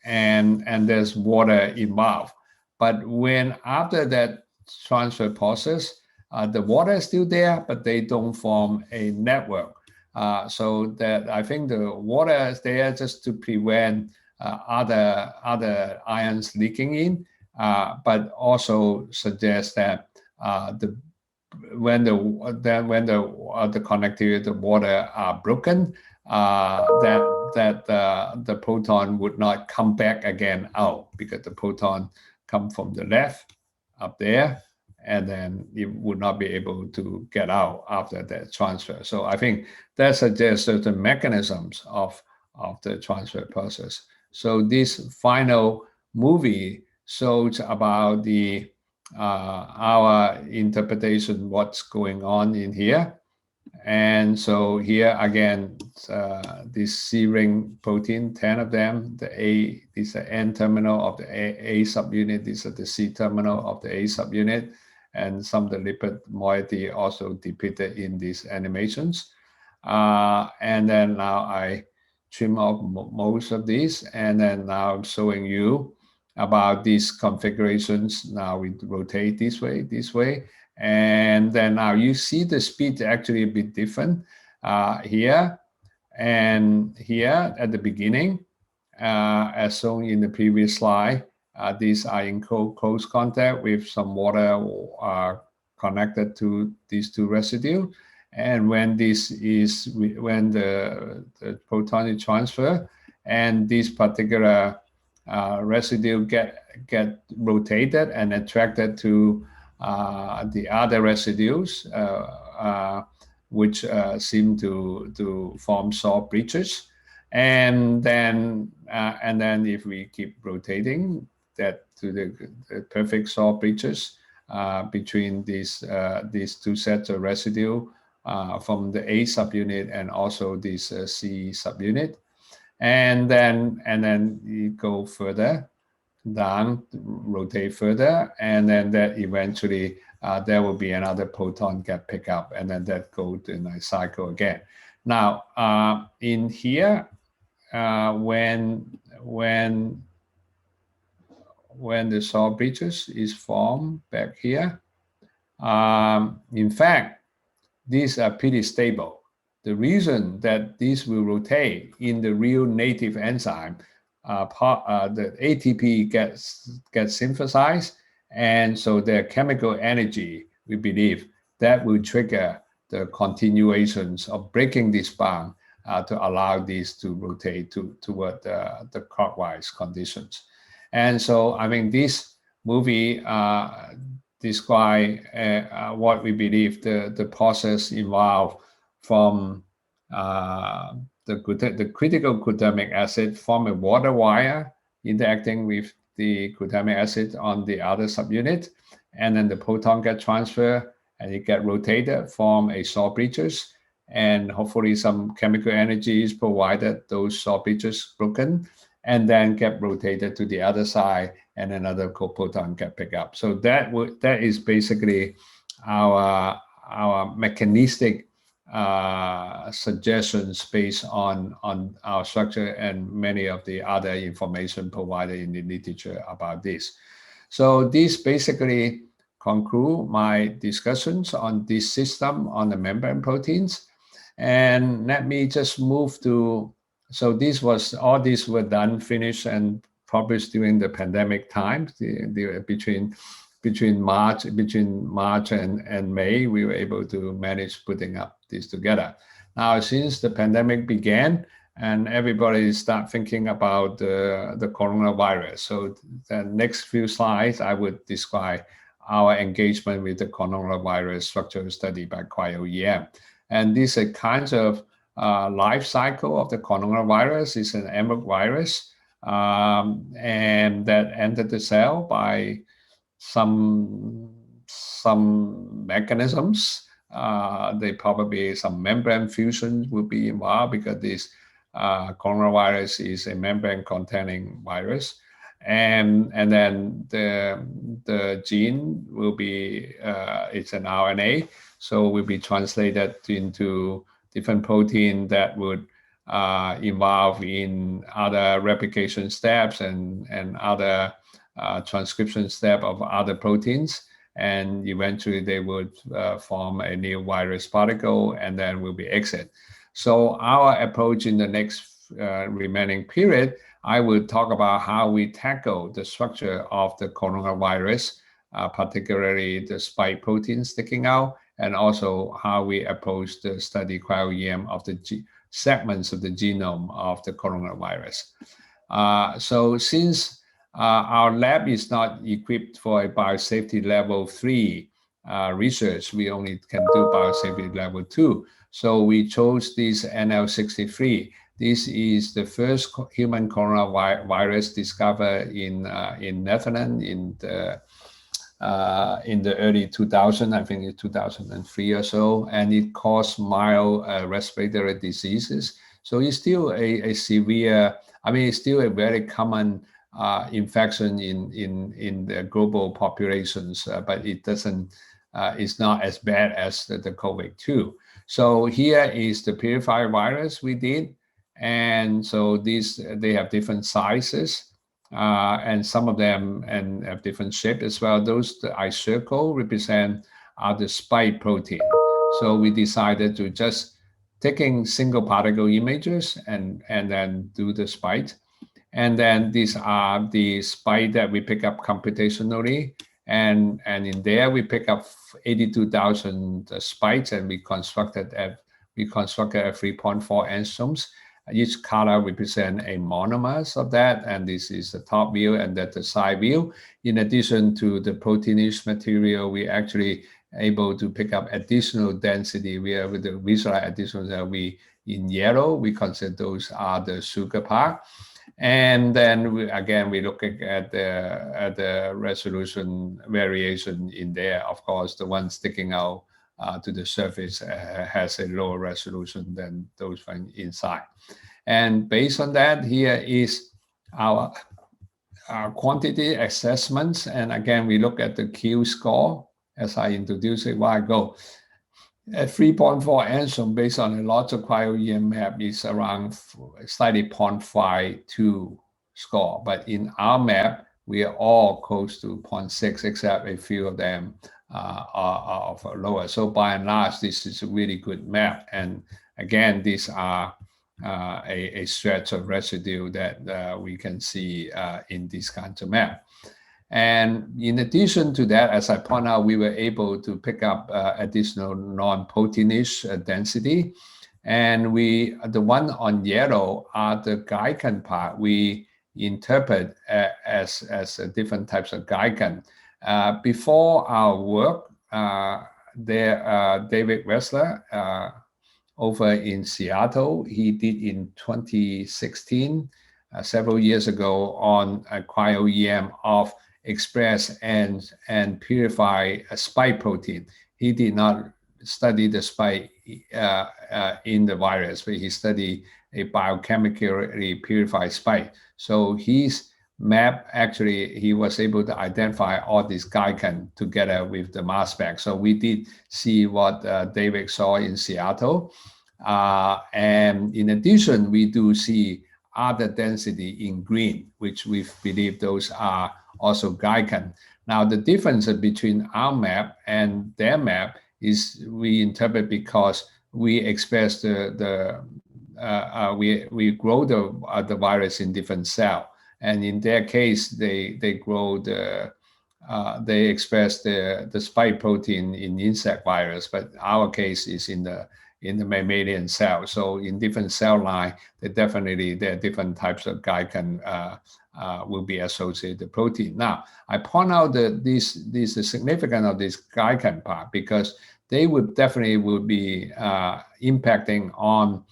and there's water involved. But when after that transfer process, the water is still there, but they don't form a network. So that I think the water is there just to prevent other ions leaking in, but also suggests that when the connectivity of the water are broken, that the proton would not come back again out, because the proton come from the left up there, and then it would not be able to get out after that transfer. So I think that suggests certain mechanisms of the transfer process. So this final movie shows about the our interpretation, what's going on in here. And so here again, this C-ring protein, 10 of them, these are N terminal of the A subunit, these are the C terminal of the A subunit, and some of the lipid moiety also depicted in these animations. And then now I trim off most of these, and then now I'm showing you about these configurations. Now we rotate this way, and then now you see the speed actually a bit different here and here at the beginning, as shown in the previous slide. These are in close contact with some water connected to these two residues. And when when the proton is transferred, and this particular residue get rotated and attracted to the other residues, which seem to form salt breaches, and then if we keep rotating that to the perfect salt breaches between these two sets of residue from the A subunit and also this C subunit, and then you go further down, rotate further, and then that eventually there will be another proton get picked up, and then that goes in a cycle again. Now in here, when the salt breaches is formed back here, in fact, these are pretty stable. The reason that these will rotate in the real native enzyme, the ATP gets synthesized, and so their chemical energy, we believe, that will trigger the continuations of breaking this bond to allow these to rotate toward the clockwise conditions. And so, I mean, this movie describe what we believe the process involved from the critical glutamic acid form a water wire interacting with the glutamic acid on the other subunit, and then the proton get transferred and it get rotated, form a salt breaches, and hopefully some chemical energy is provided, those salt breaches broken, and then get rotated to the other side, and another coproton get picked up. So that is basically our mechanistic suggestions based on our structure and many of the other information provided in the literature about this. So this basically conclude my discussions on this system on the membrane proteins. And let me just move to, so all these were done, finished, and published during the pandemic times. Between March and May, we were able to manage putting up this together. Now, since the pandemic began, and everybody start thinking about the coronavirus. So the next few slides, I would describe our engagement with the coronavirus structural study by CryoEM. And this is a kind of life cycle of the coronavirus. Is an mRNA virus, and that entered the cell by some mechanisms. They probably some membrane fusion will be involved because this coronavirus is a membrane-containing virus, and then the gene will be it's an RNA, so will be translated into different protein that would involve in other replication steps and other transcription step of other proteins, and eventually they would form a new virus particle and then will be exit. So our approach in the next remaining period, I will talk about how we tackle the structure of the coronavirus, particularly the spike protein sticking out, and also how we approach the study CryoEM of the segments of the genome of the coronavirus. So since our lab is not equipped for a biosafety level 3 research, we only can do biosafety level 2. So we chose this NL63. This is the first human coronavirus discovered in Netherlands in the early 2000s, I think it's 2003 or so, and it caused mild respiratory diseases. So it's still a severe, I mean, it's still a very common infection in the global populations, but it doesn't, it's not as bad as the COVID-2. So here is the purified virus we did. And so these, they have different sizes. and some of them and have different shape as well. Those that I circle represent are the spike protein. So we decided to just taking single particle images and then do the spike. And then these are the spike that we pick up computationally. And in there we pick up 82,000 spikes, and we constructed a 3.4 angstroms. Each color represents a monomers of that, and this is the top view, and that's the side view. In addition to the proteinish material, we actually able to pick up additional density. We are with the visual additional that we in yellow, we consider those are the sugar part. And then we looking at the resolution variation in there. Of course, the one sticking out to the surface has a lower resolution than those from inside. And based on that, here is our quantity assessments. And again, we look at the Q score as I introduced it a while ago. At 3.4 angstrom, based on a lot of CryoEM map, is around slightly 0.52 score. But in our map, we are all close to 0.6, except a few of them are of lower. So by and large, this is a really good map. And again, these are a stretch of residue that we can see in this kind of map. And in addition to that, as I point out, we were able to pick up additional non-proteinish density. And the one on yellow are the glycan part. We interpret as different types of glycan. Before our work, David Wessler over in Seattle, he did in 2016, several years ago, on a CryoEM of express and purify a spike protein. He did not study the spike in the virus, but he studied a biochemically purified spike. So his map, actually, he was able to identify all these glycan together with the mass spec. So we did see what David saw in Seattle. And in addition, we do see other density in green, which we believe those are also glycan. Now, the difference between our map and their map is we interpret because we express we grow the virus in different cell, and in their case, they express the spike protein in insect virus, but our case is in the mammalian cell. So in different cell line, there are different types of glycan will be associated with protein. Now, I point out that this is significant of this glycan part because they would definitely be impacting on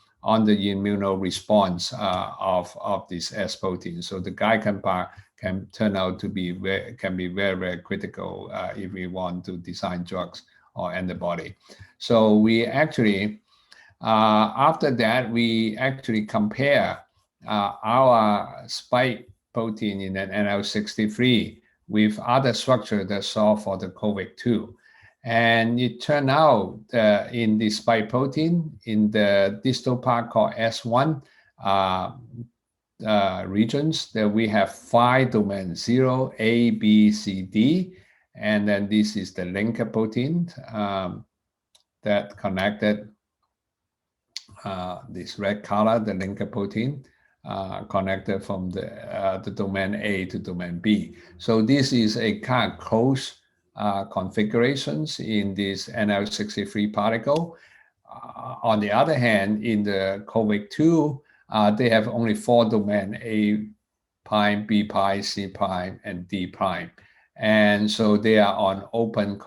the immunoresponse of this S protein. So the glycan part can turn out to be very, very critical if we want to design drugs or antibody. So we actually, after that, we actually compare our spike protein in an NL63 with other structure that saw for the COVID-2. And it turned out in the spike protein, in the distal part called S1 regions, that we have 5 domains, 0, A, B, C, D. And then this is the linker protein that connected this red color, the linker protein, connected from the domain A to domain B. So this is a kind of close configurations in this NL63 particle. On the other hand, in the COVID-2, they have only 4 domain, A prime, B prime, C prime, and D prime. And so they are on open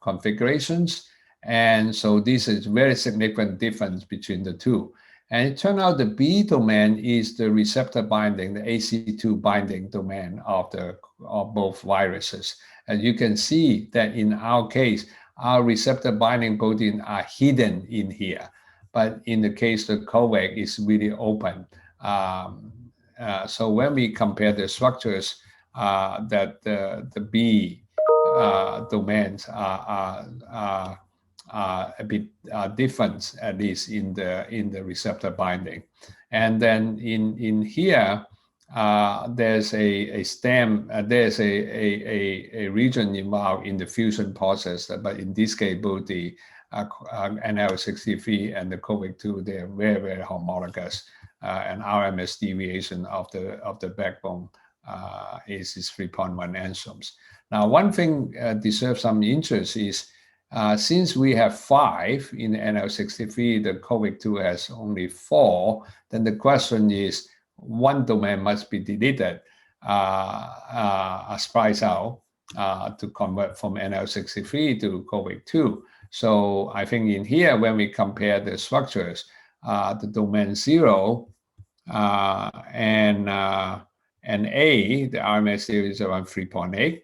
configurations. And so this is very significant difference between the two. And it turned out the B domain is the receptor binding, the AC2 binding domain of both viruses. And you can see that in our case, our receptor binding protein are hidden in here. But in the case of COVID, it's really open. So when we compare the structures, that the B domains are a bit different, at least in the receptor binding. And then in here, there's a stem, there's a region involved in the fusion process, but in this case, both the NL63 and the COVID2, they're very, very homologous, and RMS deviation of the backbone is 3.1 angstroms. Now, one thing deserves some interest is since we have 5 in NL63, the COVID2 has only 4, then the question is, one domain must be deleted, spliced out to convert from NL63 to COVID2. So I think in here, when we compare the structures, the domain 0 and A, the RMS theory is around 3.8.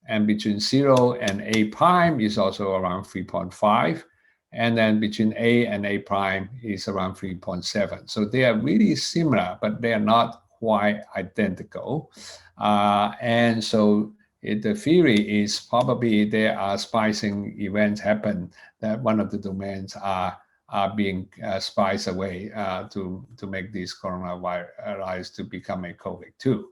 And between 0 and A prime is also around 3.5. And then between A and A prime is around 3.7. So they are really similar, but they are not quite identical. And so the theory is probably there are splicing events happen that one of the domains are being spliced away to make these coronavirus to become a COVID-2.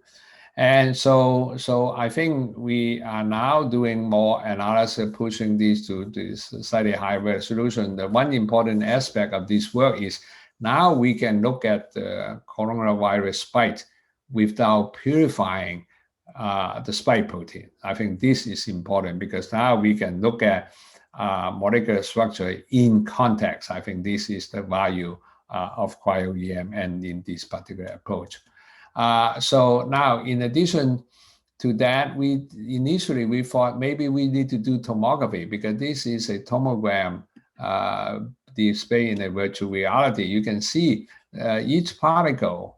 And so I think we are now doing more analysis, pushing these to this slightly higher resolution. The one important aspect of this work is now we can look at the coronavirus spike without purifying the spike protein. I think this is important because now we can look at molecular structure in context. I think this is the value of CryoEM and in this particular approach. So now, in addition to that, initially we thought maybe we need to do tomography because this is a tomogram display in a virtual reality. You can see each particle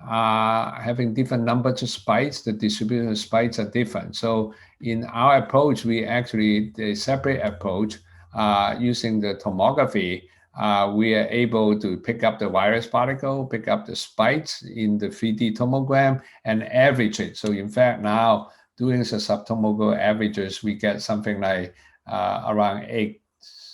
having different numbers of spikes. The distribution of spikes are different. So in our approach, we actually, the separate approach using the tomography, we are able to pick up the virus particle, pick up the spikes in the 3D tomogram and average it. So in fact, now doing the subtomogram averages, we get something like around 8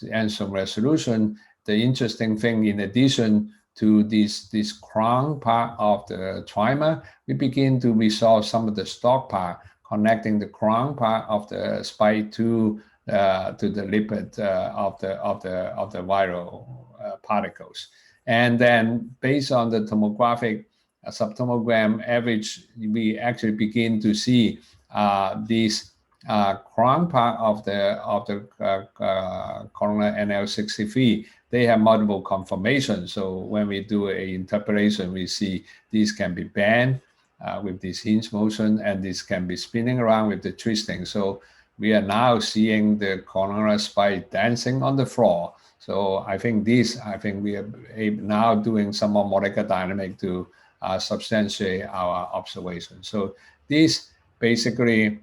angstrom resolution. The interesting thing, in addition to this crown part of the trimer, we begin to resolve some of the stalk part, connecting the crown part of the spike to the lipid of the viral particles. And then based on the tomographic subtomogram average, we actually begin to see this crown part of the corona NL63. They have multiple conformations. So when we do an interpolation, we see these can be bent with this hinge motion, and this can be spinning around with the twisting. So we are now seeing the corona spike dancing on the floor. So I think we are now doing some more molecular dynamic to substantiate our observations. So this basically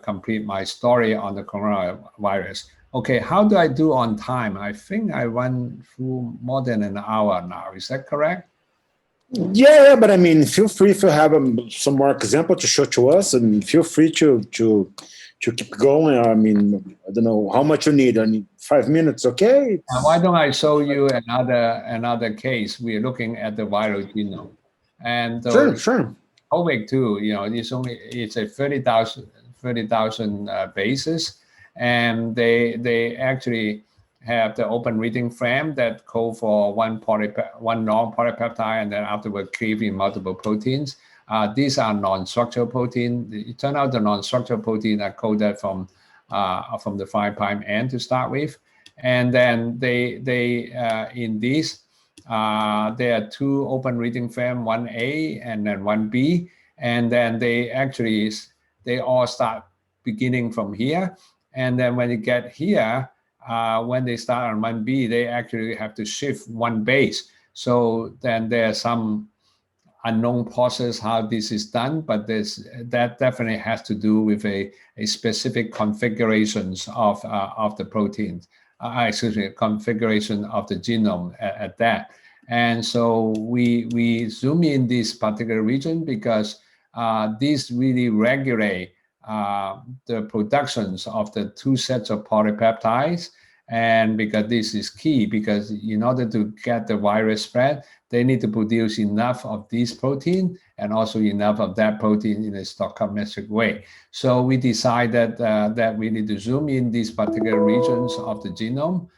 complete my story on the coronavirus. Okay, how do I do on time? I think I run through more than an hour now. Is that correct? Yeah, but I mean, feel free if you have some more example to show to us, and feel free to keep going. I mean, I don't know how much you need. I need 5 minutes, okay? Why don't I show you another case? We're looking at the viral genome, and sure. COVID-2, it's a 30,000 bases, and they actually have the open reading frame that code for one non-polypeptide, and then afterward cleave in multiple proteins. These are non-structural protein. It turned out the non-structural protein are coded from the 5' end to start with, and then they in this there are 2 open reading frame, 1A and then 1B, and then they all start beginning from here, and then when you get here. When they start on 1B, they actually have to shift 1 base. So then there's some unknown process how this is done, but that definitely has to do with a specific configurations of the proteins, configuration of the genome at that. And so we zoom in this particular region because these really regulate the productions of the 2 sets of polypeptides, And because this is key, because in order to get the virus spread, they need to produce enough of this protein and also enough of that protein in a stoichiometric way. So we decided that we need to zoom in these particular regions of the genome,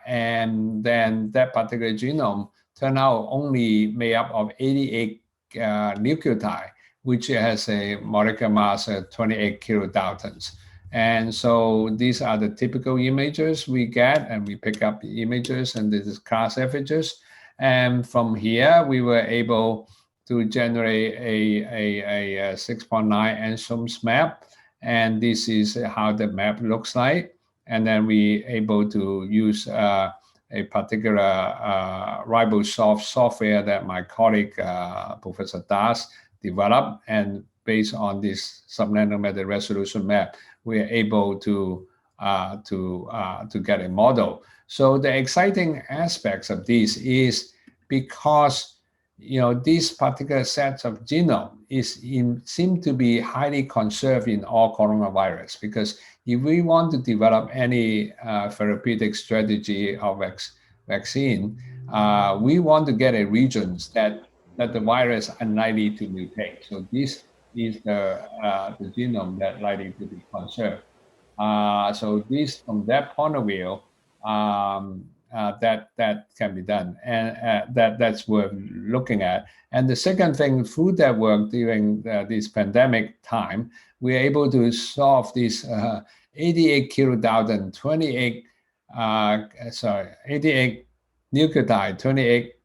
and then that particular genome turned out only made up of 88 nucleotide, which has a molecular mass of 28 kilodaltons. And so these are the typical images we get, and we pick up the images, and this is class images. And from here, we were able to generate a 6.9 ansomes map. And this is how the map looks like. And then we able to use a particular RiboSoft software that my colleague, Professor Das, developed. And based on this sub-nanometer resolution map, we are able to get a model. So the exciting aspects of this is because these particular sets of genome seem to be highly conserved in all coronavirus. Because if we want to develop any therapeutic strategy of vaccine, we want to get a regions that the virus are unlikely to mutate. So this is the genome that likely to be conserved. So this, from that point of view, that can be done, and that's worth looking at. And the second thing, through that work during this pandemic time, we're able to solve this 88 kilodalton, 88 nucleotide, 28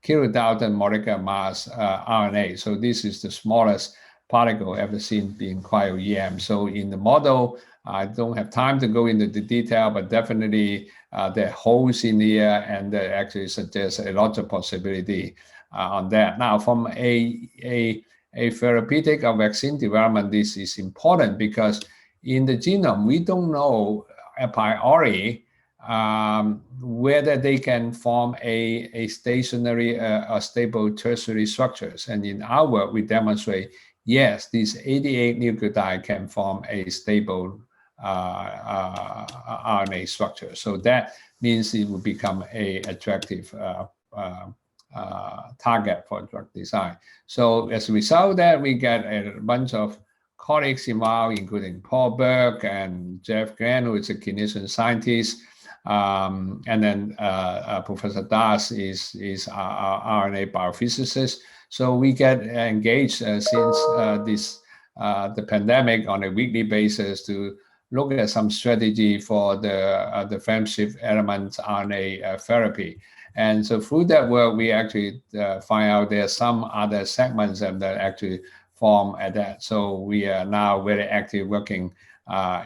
kilodalton molecular mass RNA. So this is the smallest particle ever seen being CryoEM. So in the model, I don't have time to go into the detail, but definitely there are holes in here, and that actually suggests a lot of possibility on that. Now, from a therapeutic or vaccine development, this is important because in the genome, we don't know a priori whether they can form a stationary or stable tertiary structures. And in our work, we demonstrate, yes, these 88 nucleotides can form a stable RNA structure. So that means it will become a attractive target for drug design. So as a result of that, we get a bunch of colleagues involved, including Paul Burke and Jeff Grant, who is a clinician scientist. And then Professor Das is our RNA biophysicist. So we get engaged since the pandemic on a weekly basis to look at some strategy for the frame-shift elements RNA therapy. And so through that work, we actually find out there are some other segments that actually form at that. So we are now very active working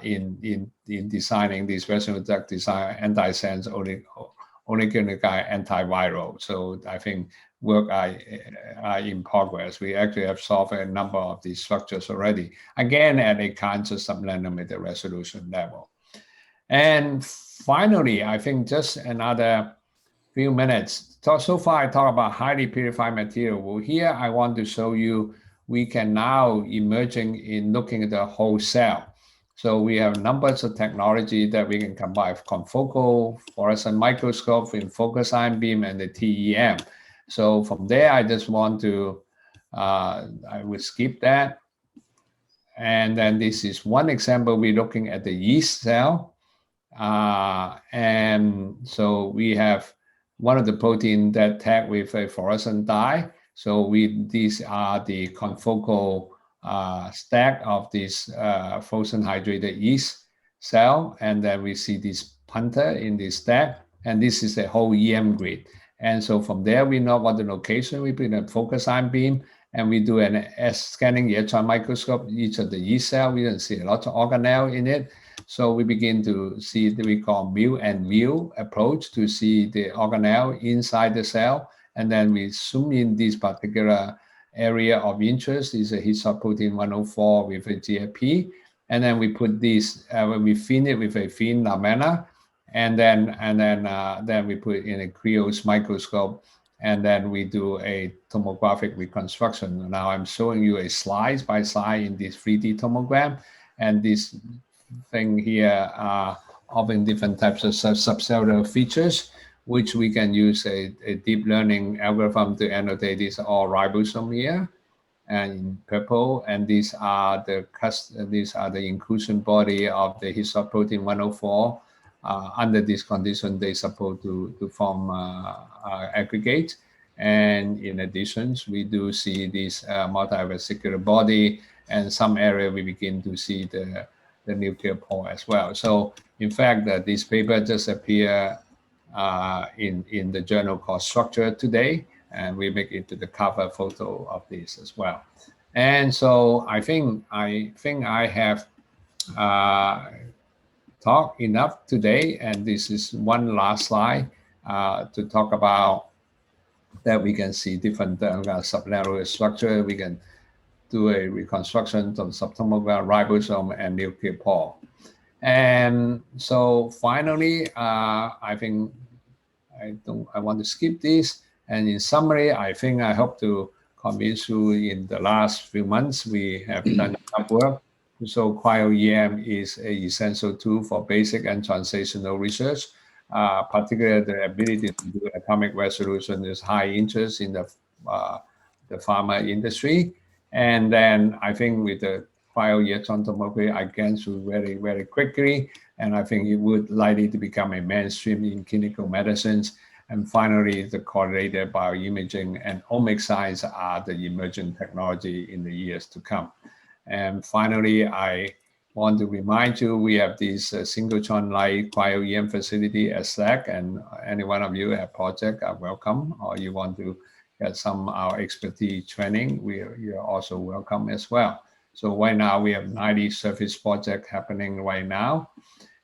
in designing these version drug design antisense oligonucleotide antiviral. So I think work are in progress. We actually have solved a number of these structures already, again at a cancer sub-nanometer resolution level. And finally, I think just another few minutes. So far I talked about highly purified material. Well, here I want to show you we can now emerging in looking at the whole cell. So we have numbers of technology that we can combine: confocal, fluorescent microscope, in focus ion beam, and the TEM. So from there, I just want to, I will skip that. And then this is one example. We're looking at the yeast cell. And so we have one of the protein that tag with a fluorescent dye. So these are the confocal stack of this frozen hydrated yeast cell. And then we see this punter in this stack. And this is a whole EM grid. And so from there, we know what the location. We put a focus ion beam, and we do an scanning electron microscope, each of the yeast cell. We don't see a lot of organelle in it. So we begin to see what we call mu and mu approach to see the organelle inside the cell. And then we zoom in this particular area of interest. Is a histone protein 104 with a GFP. And then we put this, we fin it with a fin lamella. And then we put it in a Cryo's microscope, and then we do a tomographic reconstruction. Now I'm showing you a slice by slide in this 3D tomogram, and this thing here offering different types of subcellular features, which we can use a deep learning algorithm to annotate these all ribosome here, and in purple, and these are the inclusion body of the histoprotein 104. Under this condition, they supposed to form aggregate. And in addition, we do see this multivesicular body, and some area we begin to see the nuclear pore as well. So in fact, this paper just appeared in the journal called Structure today, and we make it to the cover photo of this as well. And so I think I have talked enough today, and this is one last slide to talk about that we can see different subcellular structure. We can do a reconstruction of subtomal ribosome and nuclear pore. And so finally, I think I want to skip this. And in summary, I think I hope to convince you in the last few months, we have done enough work. So CryoEM is an essential tool for basic and translational research. Particularly the ability to do atomic resolution is high interest in the pharma industry. And then I think with the cryo-electron tomography, I can through very, very quickly. And I think it would likely to become a mainstream in clinical medicines. And finally, the correlated bioimaging and omics science are the emerging technology in the years to come. And finally, I want to remind you, we have this synchrotron light CryoEM facility at SLAC, and any one of you have project are welcome, or you want to get some of our expertise training, you're also welcome as well. So right now we have 90 surface projects happening right now.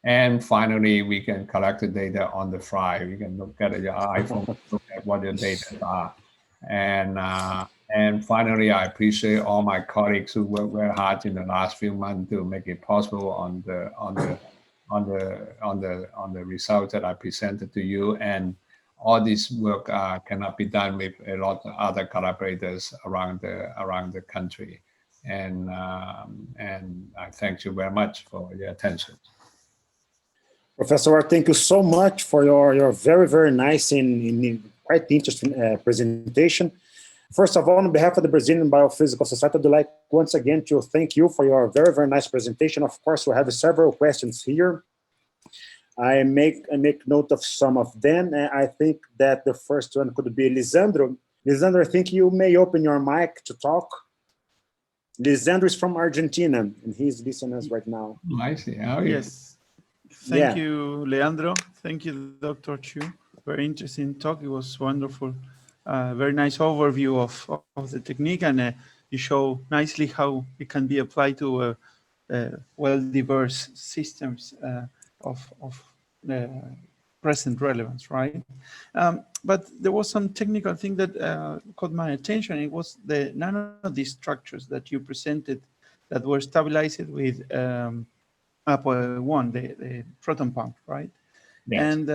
And finally, we can collect the data on the fly. We can look at your iPhone, look at what your data are. And finally, I appreciate all my colleagues who worked very hard in the last few months to make it possible on the results that I presented to you. And all this work cannot be done with a lot of other collaborators around the country. And I thank you very much for your attention. Professor, thank you so much for your very, very nice and quite interesting presentation. First of all, on behalf of the Brazilian Biophysical Society, I'd like once again to thank you for your very, very nice presentation. Of course, we have several questions here. I make note of some of them. I think that the first one could be Lisandro. Lisandro, I think you may open your mic to talk. Lisandro is from Argentina, and he's listening us right now. I see. How are you? Yes. Thank you, Leandro. Thank you, Dr. Chiu. Very interesting talk. It was wonderful. Very nice overview of the technique, and you show nicely how it can be applied to well-diverse systems of present relevance, right? But there was some technical thing that caught my attention. It was the nanodisk structures that you presented that were stabilized with ApoE1, the proton pump, right? Yes. And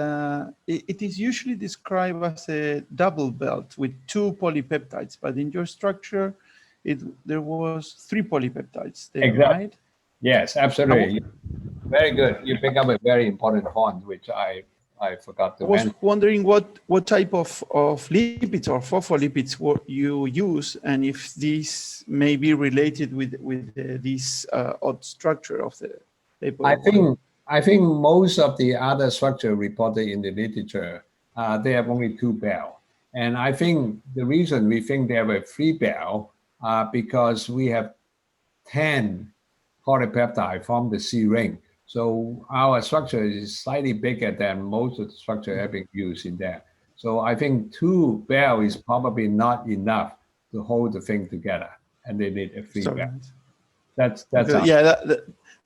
it is usually described as a double belt with 2 polypeptides, but in your structure, there was 3 polypeptides there, Exactly. right? Yes, absolutely. Very good. You pick up a very important point, which I forgot to mention. I was wondering what type of lipids or phospholipids you use, and if these may be related with this odd structure of the paper. I think most of the other structure reported in the literature, they have only 2 bell. And I think the reason we think they have a 3 bell because we have 10 polypeptide from the C ring. So our structure is slightly bigger than most of the structure having used in there. So I think 2 bell is probably not enough to hold the thing together, and they need a 3 bell. That's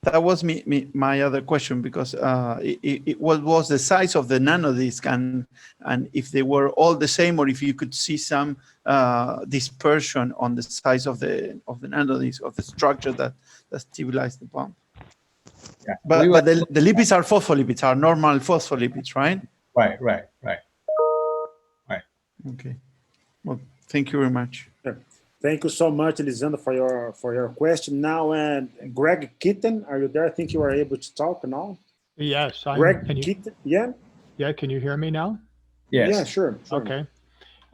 that was my other question, because what was the size of the nanodisk, and if they were all the same, or if you could see some dispersion on the size of the nanodisk, of the structure that stabilized the pump. Yeah. But the lipids are phospholipids, are normal phospholipids, right? Right. Okay. Well, thank you very much. Sure. Thank you so much, Lisandro, for your question. Now, Greg Kitten, are you there? I think you are able to talk now. Yes, Greg, can you, yeah? yeah, can you hear me now? Yes. Yeah, sure. Okay.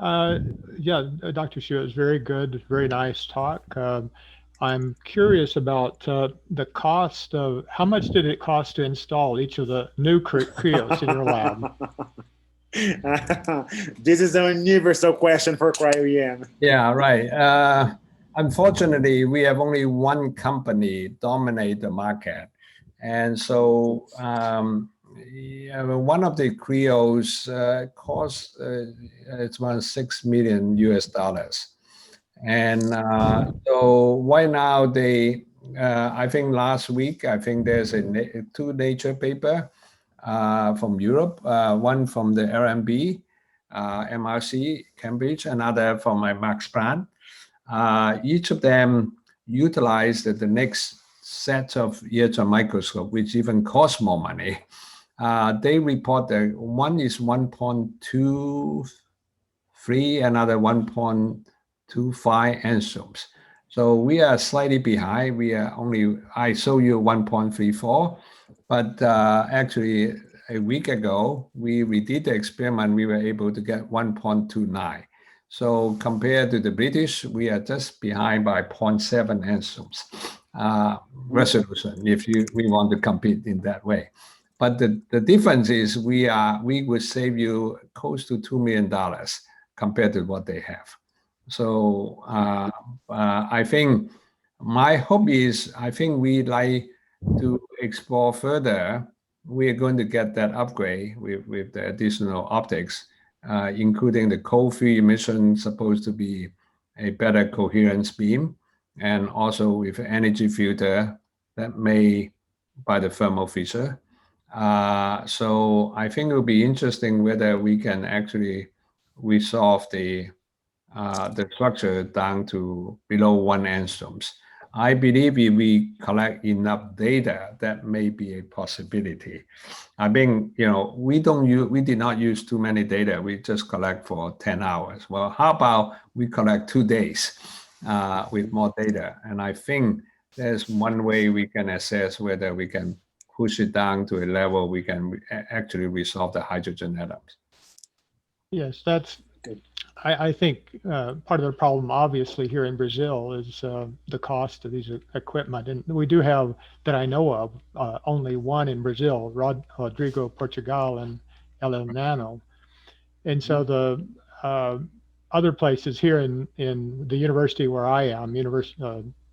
Yeah, Dr. Chiu, it was very good, very nice talk. I'm curious about the cost of, how much did it cost to install each of the new Cryos in your lab? This is a universal question for CryoEM. Yeah, right. Unfortunately, we have only one company dominate the market. And so one of the Cryos costs it's around $6 million US. And so right now I think last week, I think there's two Nature paper from Europe, one from the RMB, MRC, Cambridge, another from my Max Planck. Each of them utilized the next set of electron microscope, which even costs more money. They report that one is 1.23, another 1.25 angstroms. So we are slightly behind. We are only, I show you 1.34, but actually a week ago, we did the experiment, we were able to get 1.29. So compared to the British, we are just behind by 0.7 angstroms resolution, if we want to compete in that way. But the difference is we would save you close to $2 million compared to what they have. So I think my hope is, I think we'd like to explore further. We are going to get that upgrade with the additional optics, including the cold-free emission supposed to be a better coherence beam, and also with energy filter that may by the thermal fisher. So I think it will be interesting whether we can actually resolve the structure down to below 1 angstroms. I believe if we collect enough data, that may be a possibility. I mean, we did not use too many data. We just collect for 10 hours. Well, how about we collect 2 days with more data? And I think there's one way we can assess whether we can push it down to a level we can actually resolve the hydrogen atoms. Yes, that's good. I think part of the problem, obviously, here in Brazil is the cost of these equipment. And we do have, that I know of, only one in Brazil, Rodrigo Portugal and LM Nano. And so the other places here in the university where I am,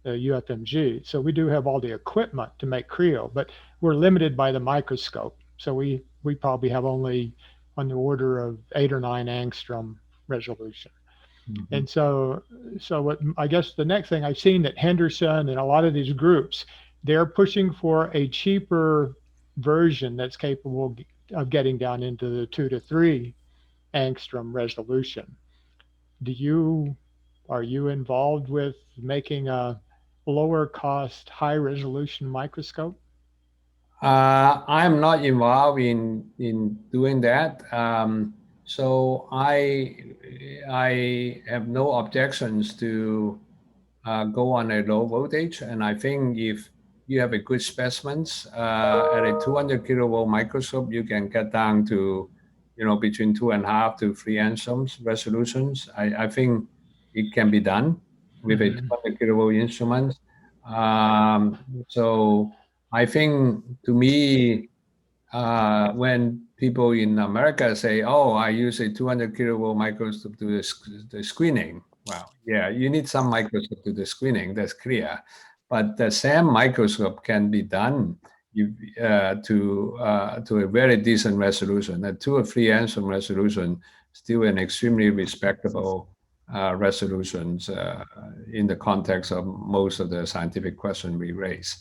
UFMG, so we do have all the equipment to make cryo, but we're limited by the microscope. So we probably have only on the order of 8 or 9 angstrom resolution. Mm-hmm. And so what I guess the next thing I've seen that Henderson and a lot of these groups, they're pushing for a cheaper version that's capable of getting down into the 2 to 3 angstrom resolution. Are you involved with making a lower cost, high resolution microscope? I'm not involved in doing that. So I have no objections to go on a low voltage. And I think if you have a good specimens at a 200 kilovolt microscope, you can get down to, between 2.5 to 3 angstroms resolutions. I think it can be done with a 200 kilovolt instrument. So I think, to me, when people in America say, "Oh, I use a 200 kilovolt microscope to do the screening," well, yeah, you need some microscope to do the screening. That's clear, but the same microscope can be done to a very decent resolution. A 2 or 3 angstrom resolution, still an extremely respectable resolutions in the context of most of the scientific questions we raise.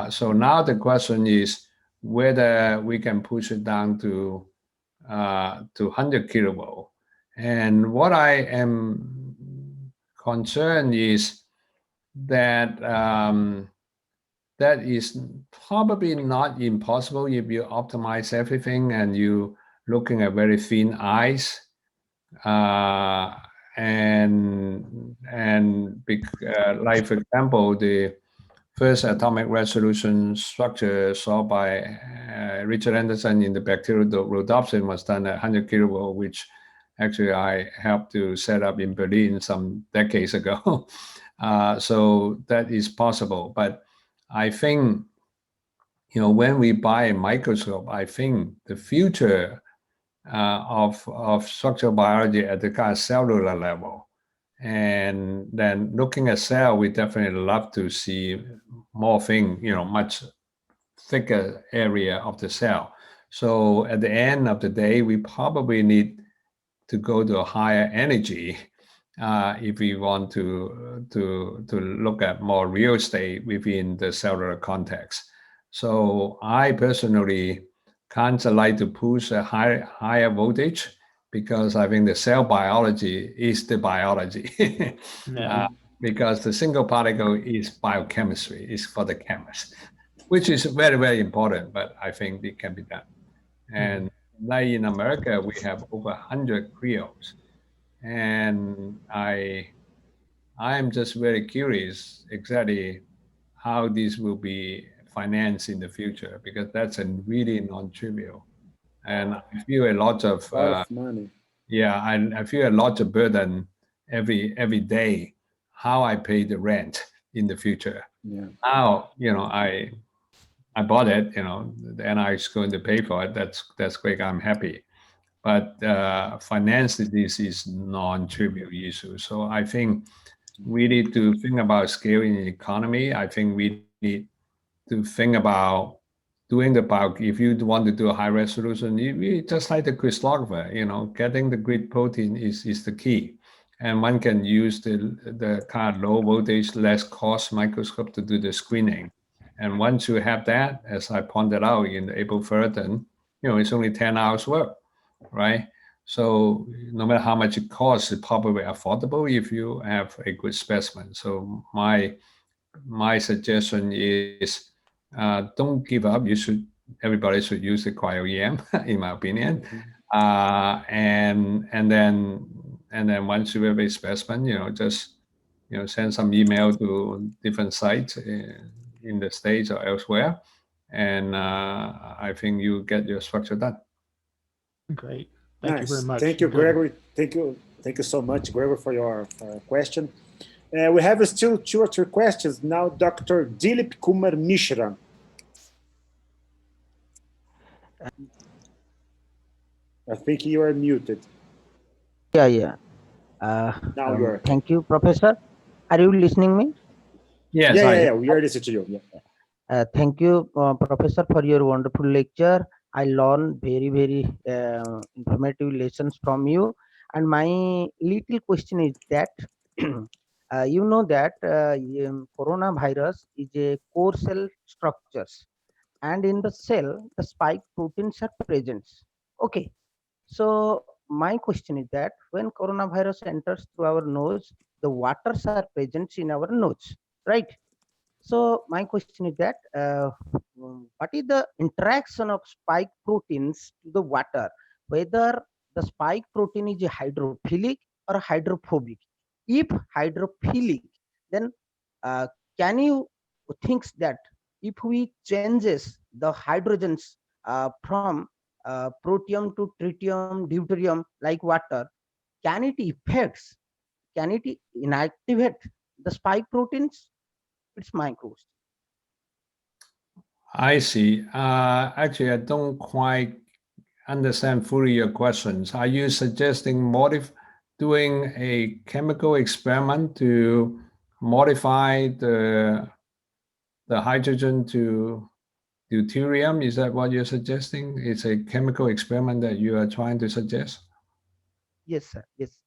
So now the question is whether we can push it down to 100 kilovolt. And what I am concerned is that that is probably not impossible if you optimize everything and you looking at very thin ice. And like, for example, the first atomic resolution structure solved by Richard Anderson in the bacterial rhodopsin was done at 100 kilovolt, which actually I helped to set up in Berlin some decades ago. So that is possible. But I think, when we buy a microscope, I think the future of structural biology at the kind of cellular level, and then looking at cell, we definitely love to see more things, much thicker area of the cell. So at the end of the day, we probably need to go to a higher energy if we want to look at more real estate within the cellular context. So I personally kind of like to push a higher voltage, because I think the cell biology is the biology. Because the single particle is biochemistry, is for the chemist, which is very, very important, but I think it can be done. And like in America, we have over 100 cryos. And I am just very curious exactly how this will be financed in the future, because that's a really non-trivial. And I feel a lot of money. Yeah, I feel a lot of burden every day, how I pay the rent in the future. Yeah. Now, I bought it, the NI is going to pay for it. That's great. I'm happy. But financing this is non-trivial issue. So I think we need to think about scaling the economy. I think we need to think about doing the bulk. If you want to do a high resolution, you just like the crystallographer, getting the grid protein is the key. And one can use the kind of low voltage, less cost microscope to do the screening. And once you have that, as I pointed out in the April Ferritin, it's only 10 hours work, right? So no matter how much it costs, it's probably affordable if you have a good specimen. So my suggestion is, don't give up. Everybody should use the CryoEM, in my opinion. And then once you have a specimen, just send some email to different sites in the States or elsewhere, and I think you get your structure done. Great. Thank you very much. Thank you, Gregory. Thank you so much, Gregory, for your question. We have still 2 or 3 questions now. Dr. Dilip Kumar Mishra. I think you are muted. Yeah. Now you are. Thank you, Professor. Are you listening me? Yes. Yeah. We are listening to you. Yeah. Thank you, Professor, for your wonderful lecture. I learned very, very informative lessons from you. And my little question is that, you know that coronavirus is a core cell structures, and in the cell, the spike proteins are present. Okay. So my question is that when coronavirus enters through our nose, the waters are present in our nose, right? So my question is that what is the interaction of spike proteins to the water, whether the spike protein is hydrophilic or hydrophobic? If hydrophilic, then can you think that if we changes the hydrogens from protium to tritium, deuterium like water, can it inactivate the spike proteins? It's my question. I see. Actually, I don't quite understand fully your questions. Are you suggesting doing a chemical experiment to modify the hydrogen to deuterium? Is that what you're suggesting? It's a chemical experiment that you are trying to suggest? Yes, sir. Yes.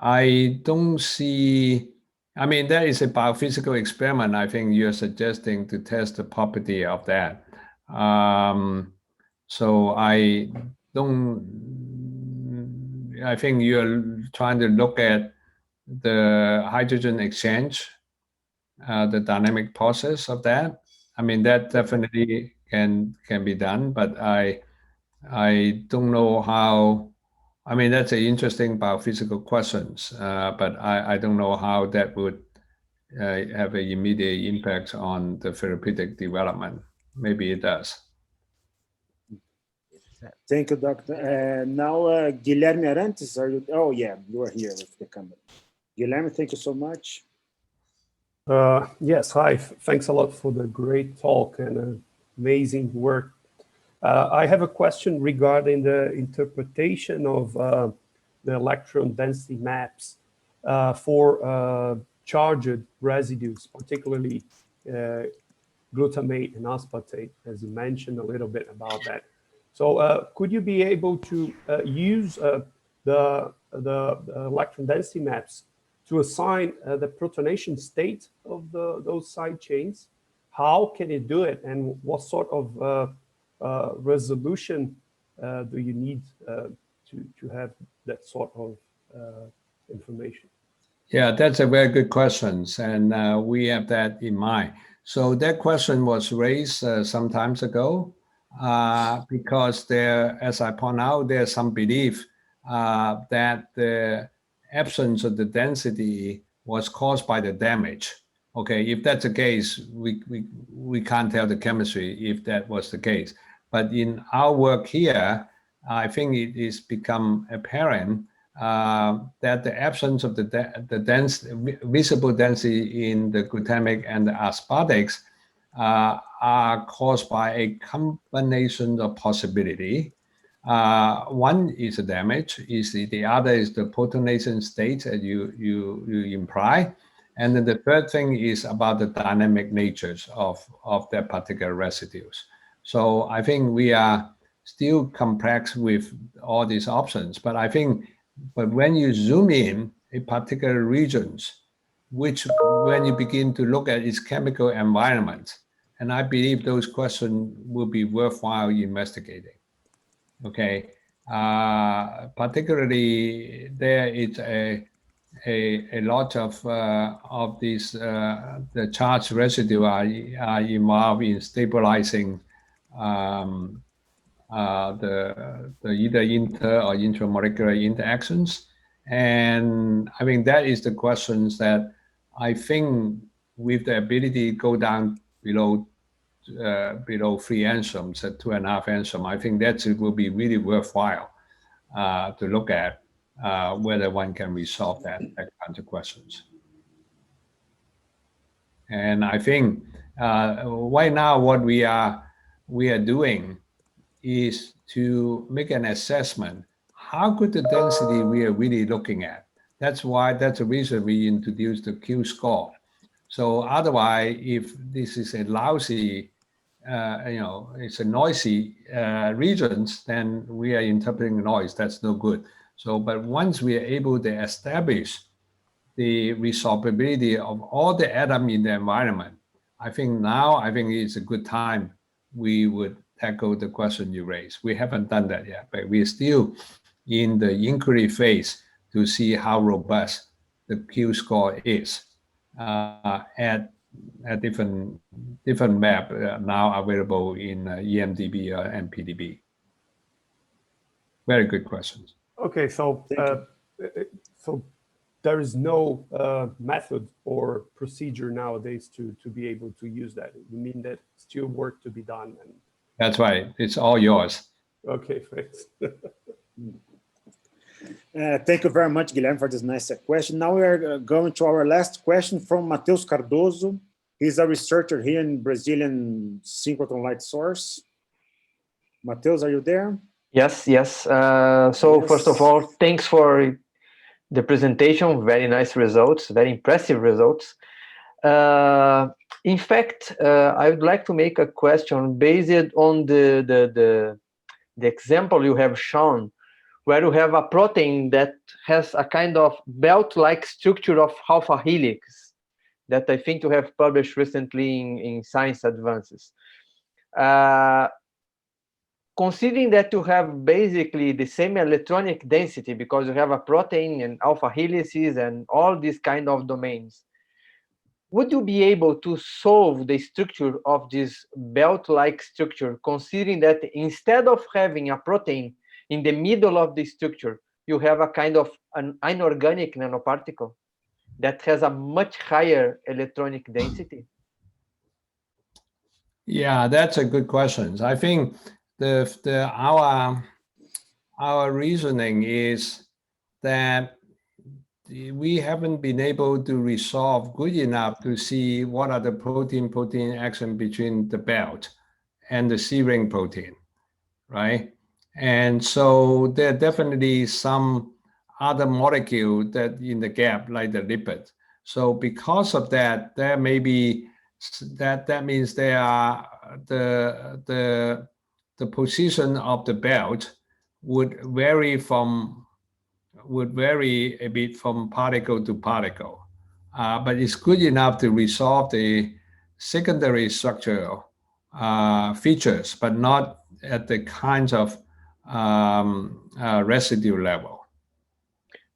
I don't see. I mean, that is a biophysical experiment. I think you're suggesting to test the property of that. So I think you're trying to look at the hydrogen exchange, the dynamic process of that. I mean, that definitely can be done, but I don't know how. I mean, that's an interesting biophysical questions, but I don't know how that would have an immediate impact on the therapeutic development. Maybe it does. Thank you, Doctor. Now, Guilherme Arantes, are you? Oh, yeah, you are here with the camera. Guilherme, thank you so much. Yes, hi. Thanks a lot for the great talk and amazing work. I have a question regarding the interpretation of the electron density maps for charged residues, particularly glutamate and aspartate, as you mentioned a little bit about that. So could you be able to use the electron density maps to assign the protonation state of those side chains? How can it do it, and what sort of resolution do you need to have that sort of information? Yeah, that's a very good question, and we have that in mind. So that question was raised some time ago because there, as I point out, there's some belief that the absence of the density was caused by the damage. Okay, if that's the case, we can't tell the chemistry if that was the case. But in our work here, I think it is become apparent that the absence of the visible density in the glutamic and the aspartics are caused by a combination of possibility. One is the damage, the other is the protonation state that you imply. And then the third thing is about the dynamic natures of that particular residues. So I think we are still complex with all these options, but when you zoom in a particular regions, which when you begin to look at its chemical environment, and I believe those questions will be worthwhile investigating. Okay, particularly there is a lot of these the charged residue are involved in stabilizing the either inter or intramolecular interactions, and I mean that is the questions that I think with the ability to go down below 3 angstroms at 2.5 angstrom, I think that it will be really worthwhile to look at whether one can resolve that kind of questions. And I think right now what we are doing is to make an assessment. How good the density we are really looking at? That's the reason we introduced the Q score. So otherwise, if this is a lousy, it's a noisy regions, then we are interpreting noise. That's no good. So, but once we are able to establish the resolvability of all the atoms in the environment, I think it's a good time we would tackle the question you raised. We haven't done that yet, but we're still in the inquiry phase to see how robust the Q score is at different map now available in EMDB and PDB. Very good questions. Okay, so so there is no method or procedure nowadays to be able to use that. You mean that still work to be done? And... That's right. It's all yours. Okay, thanks. Thank you very much, Guilherme, for this nice question. Now we are going to our last question from Matheus Cardoso. He's a researcher here in Brazilian synchrotron light source. Matheus, are you there? Yes. So first of all, thanks for the presentation. Very nice results, very impressive results. In fact, I would like to make a question based on the example you have shown, where you have a protein that has a kind of belt-like structure of alpha helix that I think you have published recently in Science Advances. Considering that you have basically the same electronic density because you have a protein and alpha helices and all these kind of domains, would you be able to solve the structure of this belt-like structure, considering that instead of having a protein in the middle of the structure, you have a kind of an inorganic nanoparticle? that has a much higher electronic density? Yeah, that's a good question. I think our reasoning is that we haven't been able to resolve good enough to see what are the protein action between the belt and the C-ring protein, right? And so there are definitely some other molecule that in the gap, like the lipid. So because of that, there may be that means there are the position of the belt would vary a bit from particle to particle, but it's good enough to resolve the secondary structural features, but not at the kinds of residue level.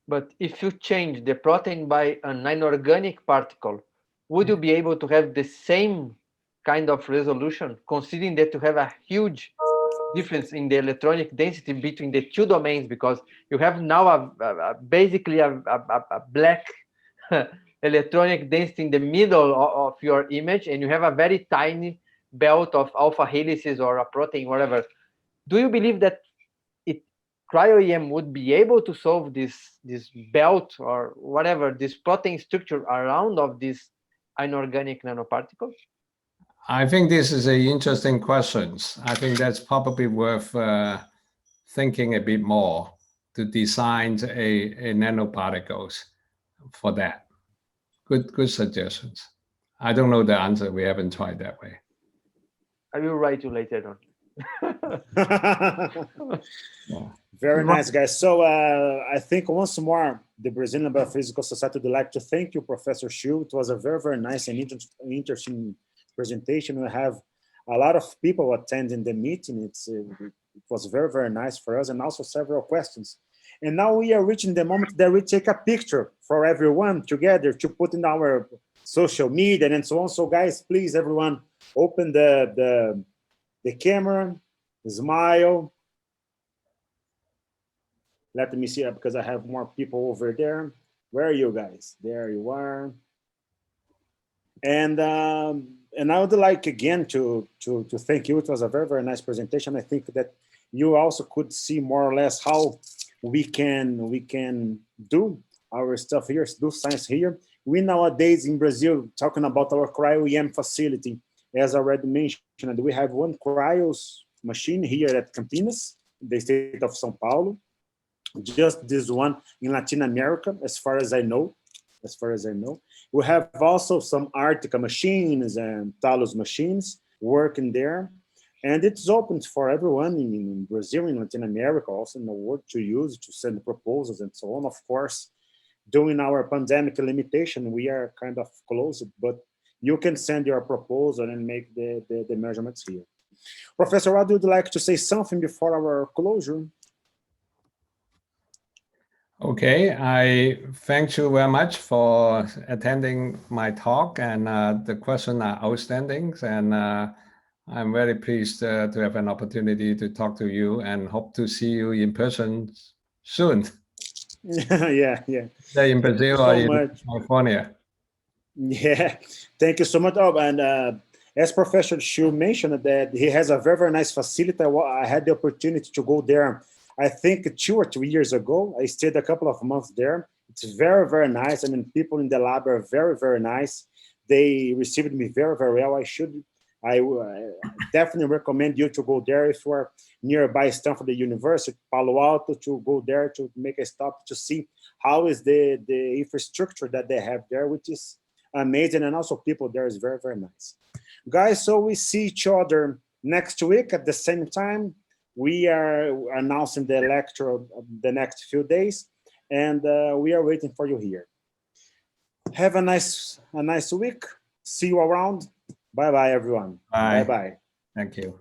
But if you change the protein by an inorganic particle, would you be able to have the same kind of resolution, considering that you have a huge difference in the electronic density between the two domains, because you have now basically a black electronic density in the middle of your image, and you have a very tiny belt of alpha helices or a protein, whatever. Do you believe that CryoEM would be able to solve this belt or whatever, this protein structure around of these inorganic nanoparticles? I think this is an interesting question. I think that's probably worth thinking a bit more to design a nanoparticles for that. Good suggestions. I don't know the answer. We haven't tried that way. I will write you later on. Yeah. Very nice, guys. So I think once more, the Brazilian Biophysical Society would like to thank you, Professor Chiu. It was a very, very nice and interesting presentation. We have a lot of people attending the meeting. It was very, very nice for us, and also several questions. And now we are reaching the moment that we take a picture for everyone together to put in our social media and so on. So guys, please, everyone, open the camera, smile. Let me see, because I have more people over there. Where are you guys? There you are. And I would like again to thank you. It was a very, very nice presentation. I think that you also could see more or less how we can do our stuff here, do science here. We nowadays in Brazil, talking about our CryoEM facility, as already mentioned, we have one cryos machine here at Campinas, the state of São Paulo. Just this one in Latin America, as far as I know. We have also some Arctica machines and Talos machines working there. And it's open for everyone in Brazil, in Latin America, also in the world to use, to send proposals and so on. Of course, during our pandemic limitation, we are kind of closed, but you can send your proposal and make the measurements here. Professor, Rod, would you like to say something before our closure? Okay, I thank you very much for attending my talk, and the questions are outstanding, and I'm very pleased to have an opportunity to talk to you, and hope to see you in person soon. Yeah. In Brazil or in California. Yeah, thank you so much. Oh, and as Professor Chiu mentioned, that he has a very, very nice facility. I had the opportunity to go there, I think 2 or 3 years ago. I stayed a couple of months there. It's very, very nice. I mean, people in the lab are very, very nice. They received me very, very well. I definitely recommend you to go there if you are nearby Stanford University, Palo Alto, to go there to make a stop to see how is the infrastructure that they have there, which is amazing. And also people there is very, very nice. Guys, so we see each other next week at the same time. We are announcing the lecture of the next few days, and we are waiting for you here. Have a nice week. See you around. Bye-bye, everyone. Bye. Bye-bye. Thank you.